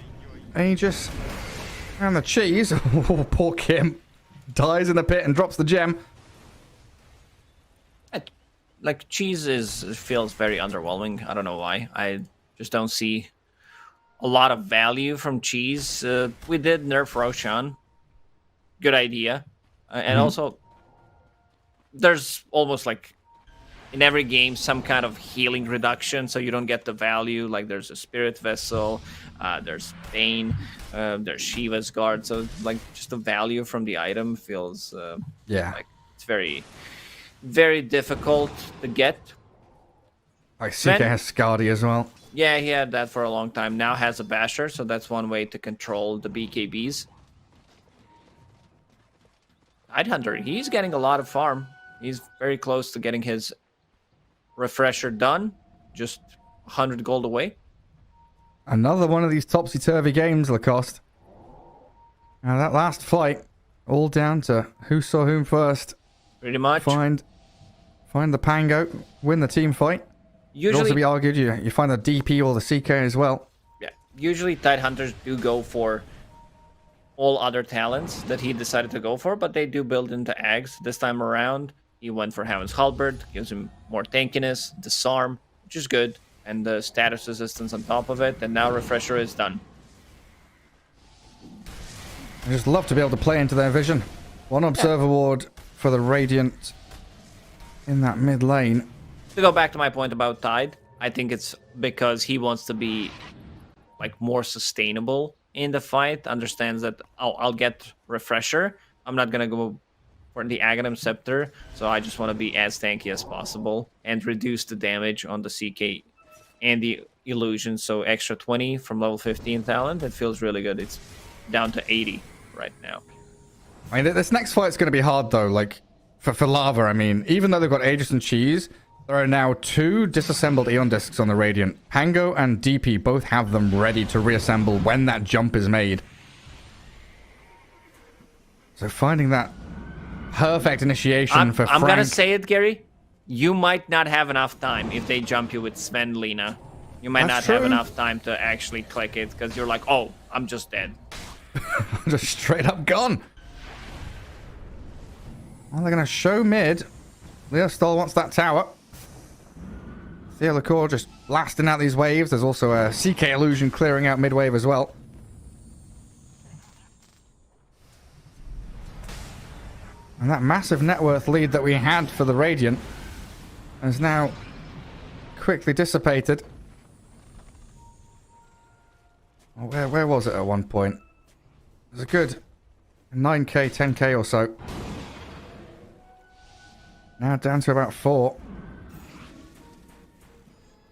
Aegis, and the cheese. Oh, poor Kim. Dies in the pit and drops the gem. Like, cheese feels very underwhelming. I don't know why. I just don't see a lot of value from cheese. We did nerf Roshan. Good idea. And also, there's almost like in every game some kind of healing reduction, so you don't get the value. Like, there's a Spirit Vessel, there's Bane, there's Shiva's Guard. So like, just the value from the item feels like it's very, very difficult to get. CK has Skadi as well. Yeah, he had that for a long time. Now has a Basher, so that's one way to control the BKBs. Tidehunter, he's getting a lot of farm. He's very close to getting his refresher done. Just 100 gold away. Another one of these topsy-turvy games, Lacoste. Now that last fight, all down to who saw whom first. Pretty much. Find the Pango, win the team fight. Usually, could also be argued you find the DP or the CK as well. Yeah. Usually Tidehunters do go for all other talents that he decided to go for, but they do build into Ags. This time around, he went for Heaven's Halberd, gives him more tankiness, disarm, which is good, and the status resistance on top of it, and now Refresher is done. I just love to be able to play into their vision. One Observer Ward for the Radiant in that mid lane. To go back to my point about Tide, I think it's because he wants to be like more sustainable in the fight, understands that I'll get Refresher. I'm not going to go for the Aghanim Scepter, so I just want to be as tanky as possible and reduce the damage on the CK and the Illusion. So extra 20 from level 15 talent, it feels really good. It's down to 80 right now. I mean, this next fight's going to be hard, though. Like, for Lava, I mean, even though they've got Aegis and Cheese, there are now 2 disassembled Eon Discs on the Radiant. Pango and DP both have them ready to reassemble when that jump is made. So finding that perfect initiation for Frank... I'm going to say it, Gary. You might not have enough time if they jump you with Sven Lina. You might not have enough time to actually click it, because you're like, oh, I'm just dead. Just straight up gone. Well, they're going to show mid. Leo Stoll wants that tower. Theo Lacour just blasting out these waves. There's also a CK Illusion clearing out mid wave as well. And that massive net worth lead that we had for the Radiant is now quickly dissipated. Where was it at one point? It was a good 9k, 10k or so. Now down to about 4.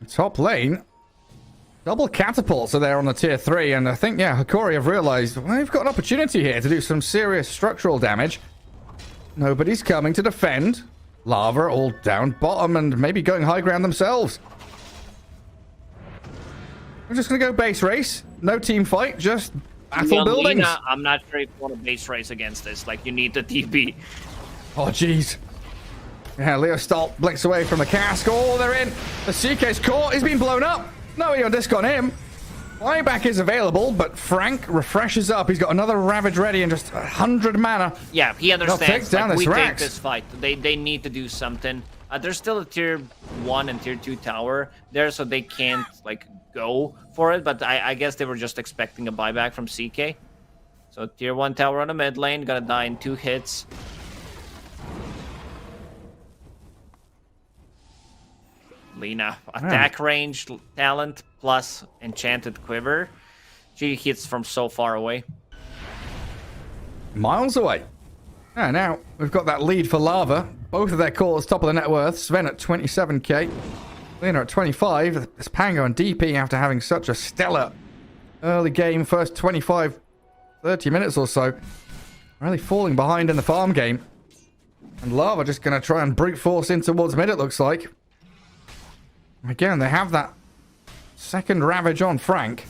Top lane. Double catapults are there on the tier 3, and I think, yeah, Hokori have realized we've got an opportunity here to do some serious structural damage. Nobody's coming to defend. Lava all down bottom and maybe going high ground themselves. We're just going to go base race. No team fight, just battle buildings. Lina, I'm not sure if you want to base race against this. Like, you need the TP. Oh, jeez. Yeah, Leo Stolt blinks away from the cask. Oh, they're in. The CK's caught. He's been blown up. No on disc on him. Flyback is available, but Frank refreshes up. He's got another Ravage ready and just 100 mana. Yeah, he understands. Down like, this we Rax. take this fight. They need to do something. There's still a tier 1 and tier 2 tower there, so they can't like go for it. But I guess they were just expecting a buyback from CK. So tier 1 tower on the mid lane, gonna die in 2 hits. Lina, attack range, talent, plus enchanted quiver. She hits from so far away. Miles away. Ah, now we've got that lead for Lava. Both of their cores top of the net worth. Sven at 27k. Lina at 25. It's Pango and DP after having such a stellar early game. First 25, 30 minutes or so. Really falling behind in the farm game. And Lava just going to try and brute force in towards mid, it looks like. Again, they have that second Ravage on Frank.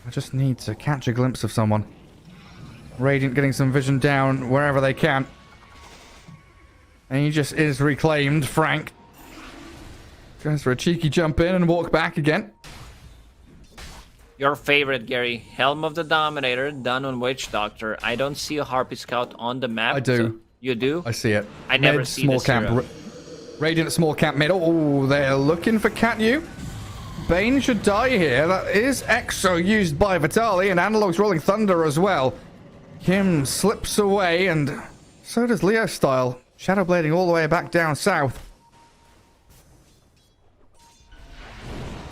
I just need to catch a glimpse of someone. Radiant getting some vision down wherever they can. And he just is reclaimed. Frank goes for a cheeky jump in and walk back again. Your favorite, Gary. Helm of the Dominator, done on Witch Doctor. I don't see a Harpy Scout on the map. I do. So you do? I see it. I never mid, see small this camp. hero. Radiant small camp middle. Oh, they're looking for Catnew. Bane should die here. That is Exo used by Vitali, and Analog's Rolling Thunder as well. Kim slips away, and so does Leo Style. Shadowblading all the way back down south.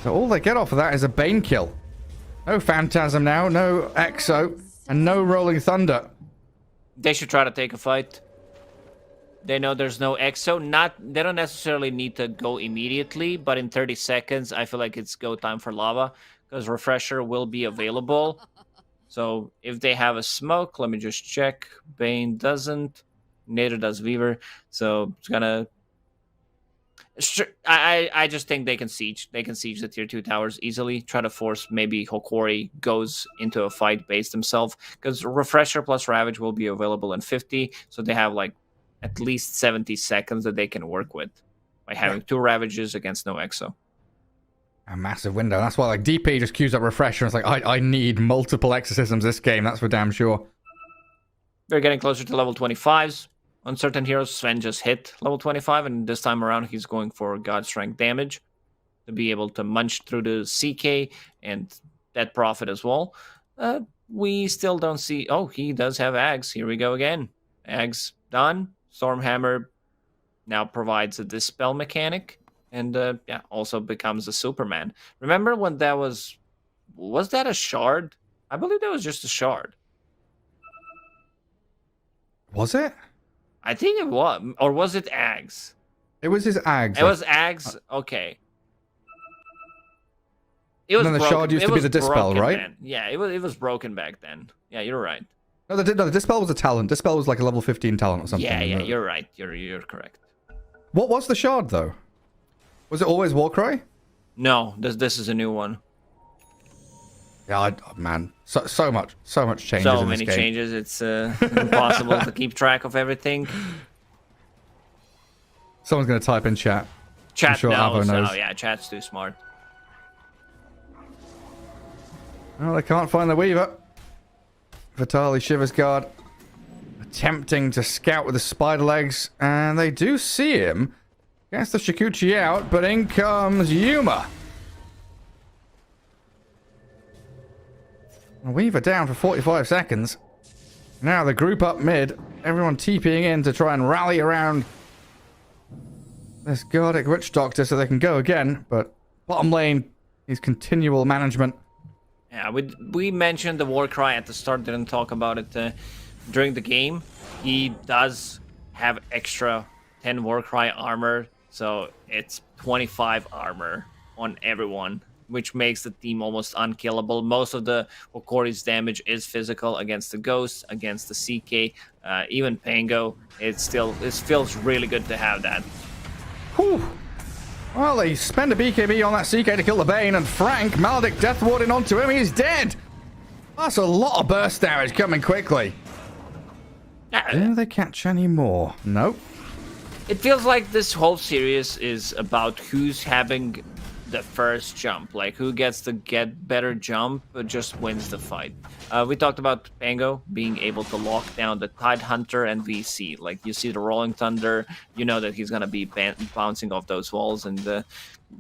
So all they get off of that is a Bane kill. No Phantasm now, no Exo, and no Rolling Thunder. They should try to take a fight. They know there's no Exo. They don't necessarily need to go immediately, but in 30 seconds, I feel like it's go time for Lava, because Refresher will be available. So if they have a smoke, let me just check. Bane doesn't. Neither does Weaver. So it's gonna... I just think they can siege. They can siege the tier 2 towers easily. Try to force maybe Hokori goes into a fight based himself, because Refresher plus Ravage will be available in 50. So they have like at least 70 seconds that they can work with by having 2 Ravages against no Exo. A massive window. That's why like DP just queues up Refresher. It's like, I need multiple exorcisms this game. That's for damn sure. They're getting closer to level 25s. On certain heroes, Sven just hit level 25, and this time around he's going for God Strength damage to be able to munch through the CK and Dead Prophet as well. We still don't see... Oh, he does have Ags. Here we go again. Ags done. Stormhammer now provides a Dispel mechanic, and yeah, also becomes a Superman. Remember when that was that a shard? I believe that was just a shard. Was it? I think it was. Or was it Ags? It was his Ags. It was Ags. Okay. It was and then the broken. shard used It to be was the Dispel, broken right? then. Yeah, it was broken back then. Yeah, you're right. No, the Dispel was a talent. Dispel was like a level 15 talent or something. Yeah, you're right. You're correct. What was the shard, though? Was it always Warcry? No, this is a new one. Yeah, man. So much changes So in this many game. changes. It's impossible to keep track of everything. Someone's going to type in chat. Chat sure Avo knows. Oh, yeah, chat's too smart. Well, they can't find the Weaver. Vitali Shivers Guard attempting to scout with the spider legs, and they do see him. Gets the Shikuchi out, but in comes Yuma. Weaver down for 45 seconds. Now the group up mid. Everyone TPing in to try and rally around this Gardic Witch Doctor so they can go again. But bottom lane is continual management. Yeah, we mentioned the Warcry at the start, didn't talk about it during the game. He does have extra 10 Warcry armor So it's 25 armor on everyone, which makes the team almost unkillable. Most of the Hokori's damage is physical against the Ghost, against the CK, even Pango. It feels really good to have that. Whew. Well, they spend a BKB on that CK to kill the Bane, and Frank, Maledict Death Warding onto him, he's dead! That's a lot of burst damage coming quickly. Do they catch any more? Nope. It feels like this whole series is about who's having the first jump, like who gets the better jump just wins the fight. We talked about Pango being able to lock down the Tide Hunter and VC. Like you see the Rolling Thunder, you know that he's gonna be bouncing off those walls, and the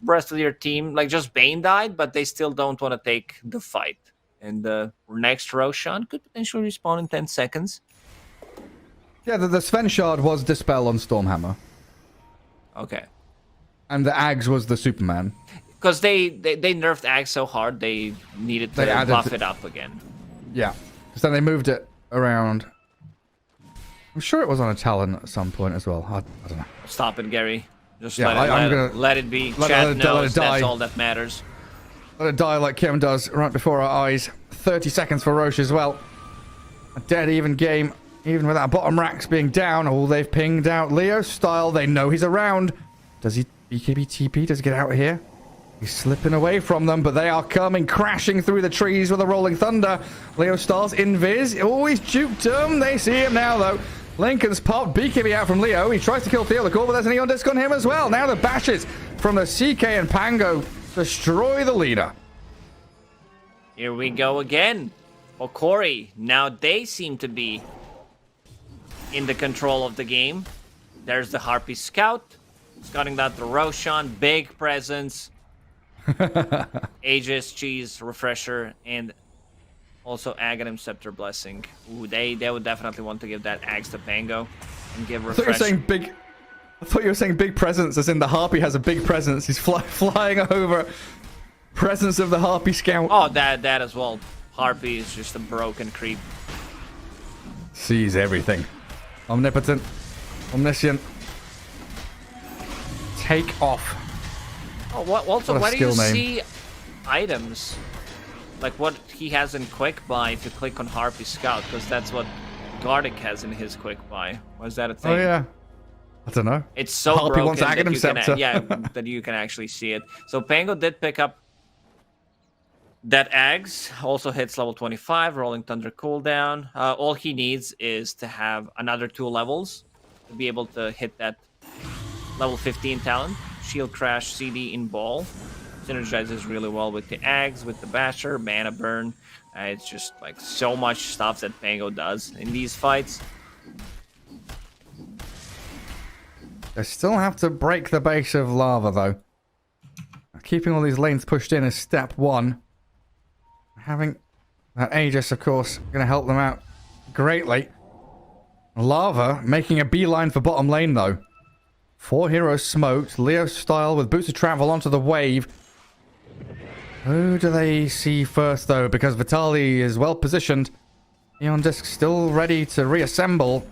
rest of your team, like just Bane died, but they still don't want to take the fight. And the next Roshan could potentially respawn in 10 seconds. Yeah, the Sven Shard was Dispel on Stormhammer. Okay. And the Ags was the Superman. Because they nerfed Ags so hard, they needed to buff it up again. Yeah. Because then they moved it around. I'm sure it was on a talent at some point as well. I don't know. Stop it, Gary. Just Yeah, let it be. Chat knows that's all that matters. Let it die like Kim does right before our eyes. 30 seconds for Roche as well. A dead even game. Even without bottom racks being down. Oh, they've pinged out Leo style. They know he's around. Does he BKB TP? Does he get out of here? He's slipping away from them, but they are coming crashing through the trees with a Rolling Thunder. Leo Styles invis. Oh, he's juked them. They see him now, though. Lincoln's popped BKB out from Leo. He tries to kill Theolacor, but there's an Eon Disc on him as well. Now the bashes from the CK and Pango destroy the leader. Here we go again. Hokori. Now they seem to be in the control of the game. There's the Harpy Scout. Scouting that the Roshan. Big presence. Aegis, Cheese, Refresher, and also Aghanim Scepter Blessing. Ooh, they would definitely want to give that Axe to Pango and give Refresher. I thought you were saying big presence, as in the Harpy has a big presence. He's flying over. Presence of the Harpy Scout. Oh, that as well. Harpy is just a broken creep. Sees everything. Omnipotent. Omniscient. Take off. Oh, also, What a why do you skill name. see items? Like what he has in Quick Buy if you click on Harpy Scout, because that's what Gardic has in his Quick Buy. Was that a thing? Oh, yeah. I don't know. It's so Harpy broken wants that Aghanim you can, Scepter. that you can actually see it. So Pango did pick up that Ags, also hits level 25, Rolling Thunder cooldown. All he needs is to have another 2 levels to be able to hit that level 15 talent. Shield Crash, CD in Ball. Synergizes really well with the Ags, with the Basher, Mana Burn. It's just like so much stuff that Pango does in these fights. They still have to break the base of lava, though. Keeping all these lanes pushed in is step 1. Having that Aegis, of course, going to help them out greatly. Lava making a beeline for bottom lane, though. 4 heroes smoked. Leo style with boots of travel onto the wave. Who do they see first, though? Because Vitali is well positioned. Eon Disc still ready to reassemble.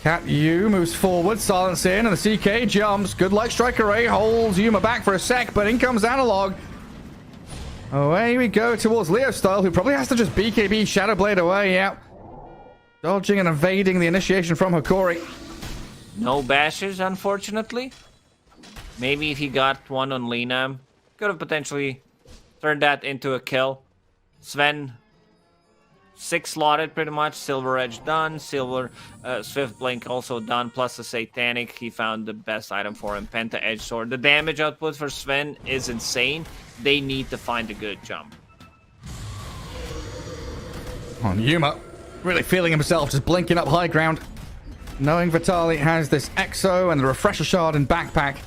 Cat Yu moves forward, silence in, and the CK jumps. Good light strike array holds Yuma back for a sec, but in comes Analog. Away we go towards Leo style, who probably has to just BKB Shadow Blade away, yeah. Dodging and evading the initiation from Hokori. No bashes, unfortunately. Maybe if he got one on Lena, could have potentially turned that into a kill. Sven, 6 slotted pretty much. Silver Edge done. Silver Swift Blink also done. Plus the Satanic, he found the best item for him. Penta Edge Sword. The damage output for Sven is insane. They need to find a good jump. On Yuma, really feeling himself, just blinking up high ground. Knowing Vitali has this Exo and the Refresher Shard and backpack.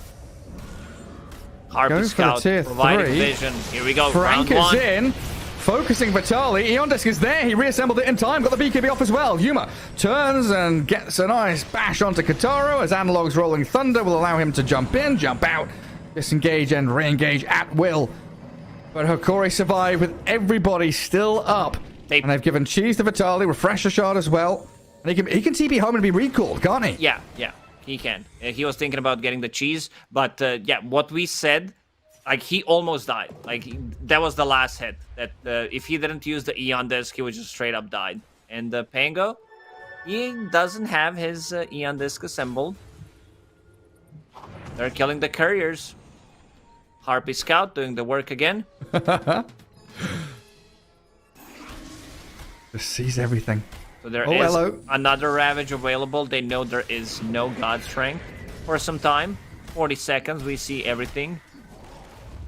Harpy Scout providing vision. Here we go. Frank round 1. is in. Focusing Vitali. Eon Disc is there. He reassembled it in time. Got the BKB off as well. Yuma turns and gets a nice bash onto Kataro as Analog's Rolling Thunder will allow him to jump in, jump out, disengage and re-engage at will. But Hokori survived with everybody still up. And they've given Cheese to Vitali, Refresher Shard as well. And he can TP home and be recalled, can't he? Yeah. He can. He was thinking about getting the cheese, but yeah, what we said, like he almost died. Like that was the last hit. That if he didn't use the Eon disc, he would just straight up died. And Pango, he doesn't have his Eon disc assembled. They're killing the couriers. Harpy Scout doing the work again. Just sees everything. So there is another Ravage available. They know there is no God Strength for some time. 40 seconds, we see everything.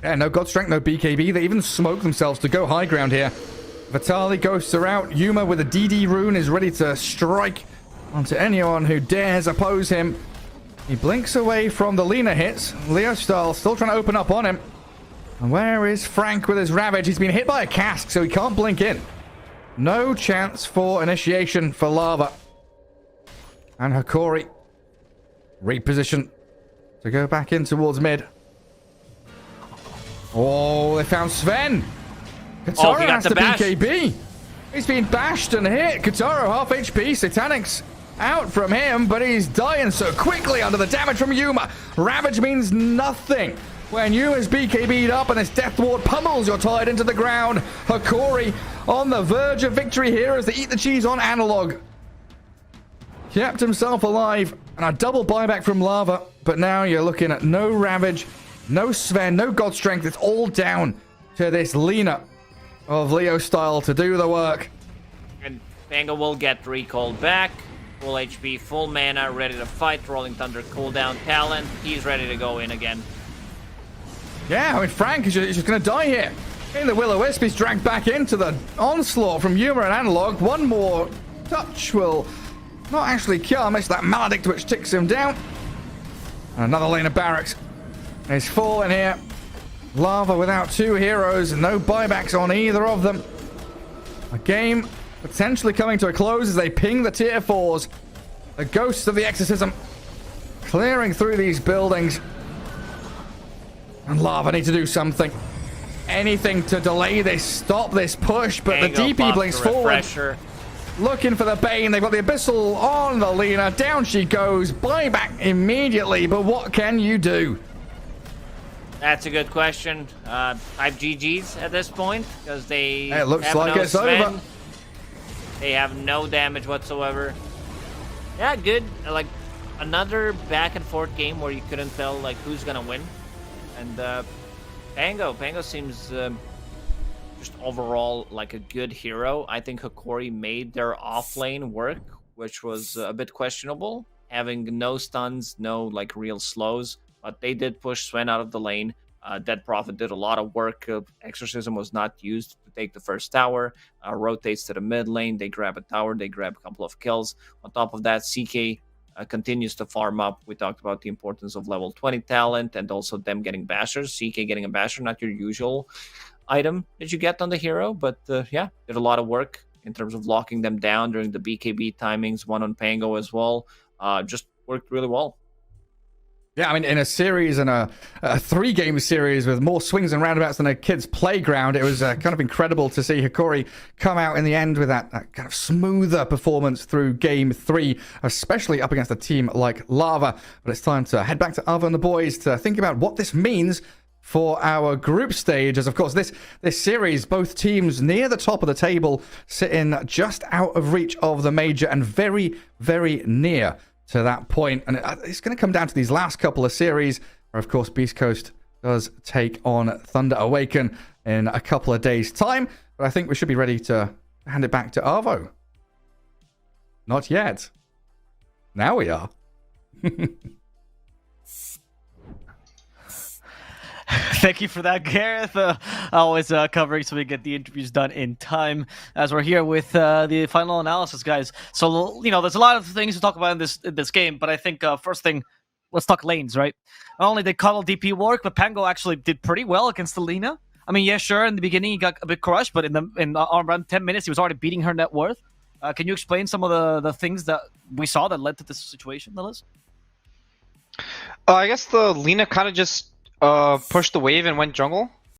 Yeah, no God Strength, no BKB. They even smoke themselves to go high ground here. Vitali ghosts are out. Yuma with a DD rune is ready to strike onto anyone who dares oppose him. He blinks away from the Lina hits. Leo Style still trying to open up on him. And where is Frank with his Ravage? He's been hit by a cask, so he can't blink in. No chance for initiation for Lava. And Hokori reposition to go back in towards mid. Oh, they found Sven. Katara has the BKB. He's been bashed and hit. Katara half HP. Satanic's out from him, but he's dying so quickly under the damage from Yuma. Ravage means nothing when Yuma's BKB'd up and his Death Ward pummels your Tide into the ground. Hokori on the verge of victory here as they eat the cheese on Analog. Kept himself alive and a double buyback from Lava, but now you're looking at no Ravage, no Sven, no God Strength. It's all down to this Lina of Leo Style to do the work. And Pango will get recalled back. Full HP, full mana, ready to fight. Rolling Thunder cooldown talent. He's ready to go in again. Yeah, I mean, Frank is just going to die here. In the Will-O-Wisp, he's dragged back into the onslaught from Yuma and Analog. One more touch will not actually kill him. It's that Maledict which ticks him down. And another lane of barracks is falling here. Lava without two heroes. No buybacks on either of them. A game potentially coming to a close as they ping the tier 4s. The ghosts of the exorcism clearing through these buildings. And Lava need to do something. Anything to delay this, stop this push, but the DP blinks forward. Looking for the Bane. They've got the Abyssal on the Lina. Down she goes. Buyback immediately, but what can you do? That's a good question. 5 GG's at this point, because they it looks have like no it's Sven. over. They have no damage whatsoever. Yeah, good. Like, another back and forth game where you couldn't tell, like, who's gonna win. And Pango seems just overall like a good hero. I think Hokori made their off lane work, which was a bit questionable, having no stuns, no like real slows. But they did push Sven out of the lane. Dead Prophet did a lot of work. Exorcism was not used to take the first tower. Rotates to the mid lane. They grab a tower. They grab a couple of kills. On top of that, CK continues to farm up. We talked about the importance of level 20 talent and also them getting bashers. CK getting a basher, not your usual item that you get on the hero, but yeah, did a lot of work in terms of locking them down during the BKB timings. One on Pango as well. Just worked really well. Yeah, I mean, in a series and a 3-game series with more swings and roundabouts than a kid's playground, it was kind of incredible to see Hokori come out in the end with that kind of smoother performance through Game 3, especially up against a team like Lava. But it's time to head back to Ava and the boys to think about what this means for our group stage. As, of course, this series, both teams near the top of the table, sitting just out of reach of the major and very, very near to that point. And it's going to come down to these last couple of series where, of course, Beast Coast does take on Thunder Awaken in a couple of days' time. But I think we should be ready to hand it back to Arvo. Not yet. Now we are. Thank you for that, Gareth. Always covering so we get the interviews done in time as we're here with the final analysis, guys. So, you know, there's a lot of things to talk about in this game, but I think first thing, let's talk lanes, right? Not only did Cuddle DP work, but Pango actually did pretty well against the Lina. I mean, yeah, sure, in the beginning he got a bit crushed, but in around 10 minutes he was already beating her net worth. Can you explain some of the things that we saw that led to this situation, Liz? I guess the Lina kind of just pushed the wave and went jungle.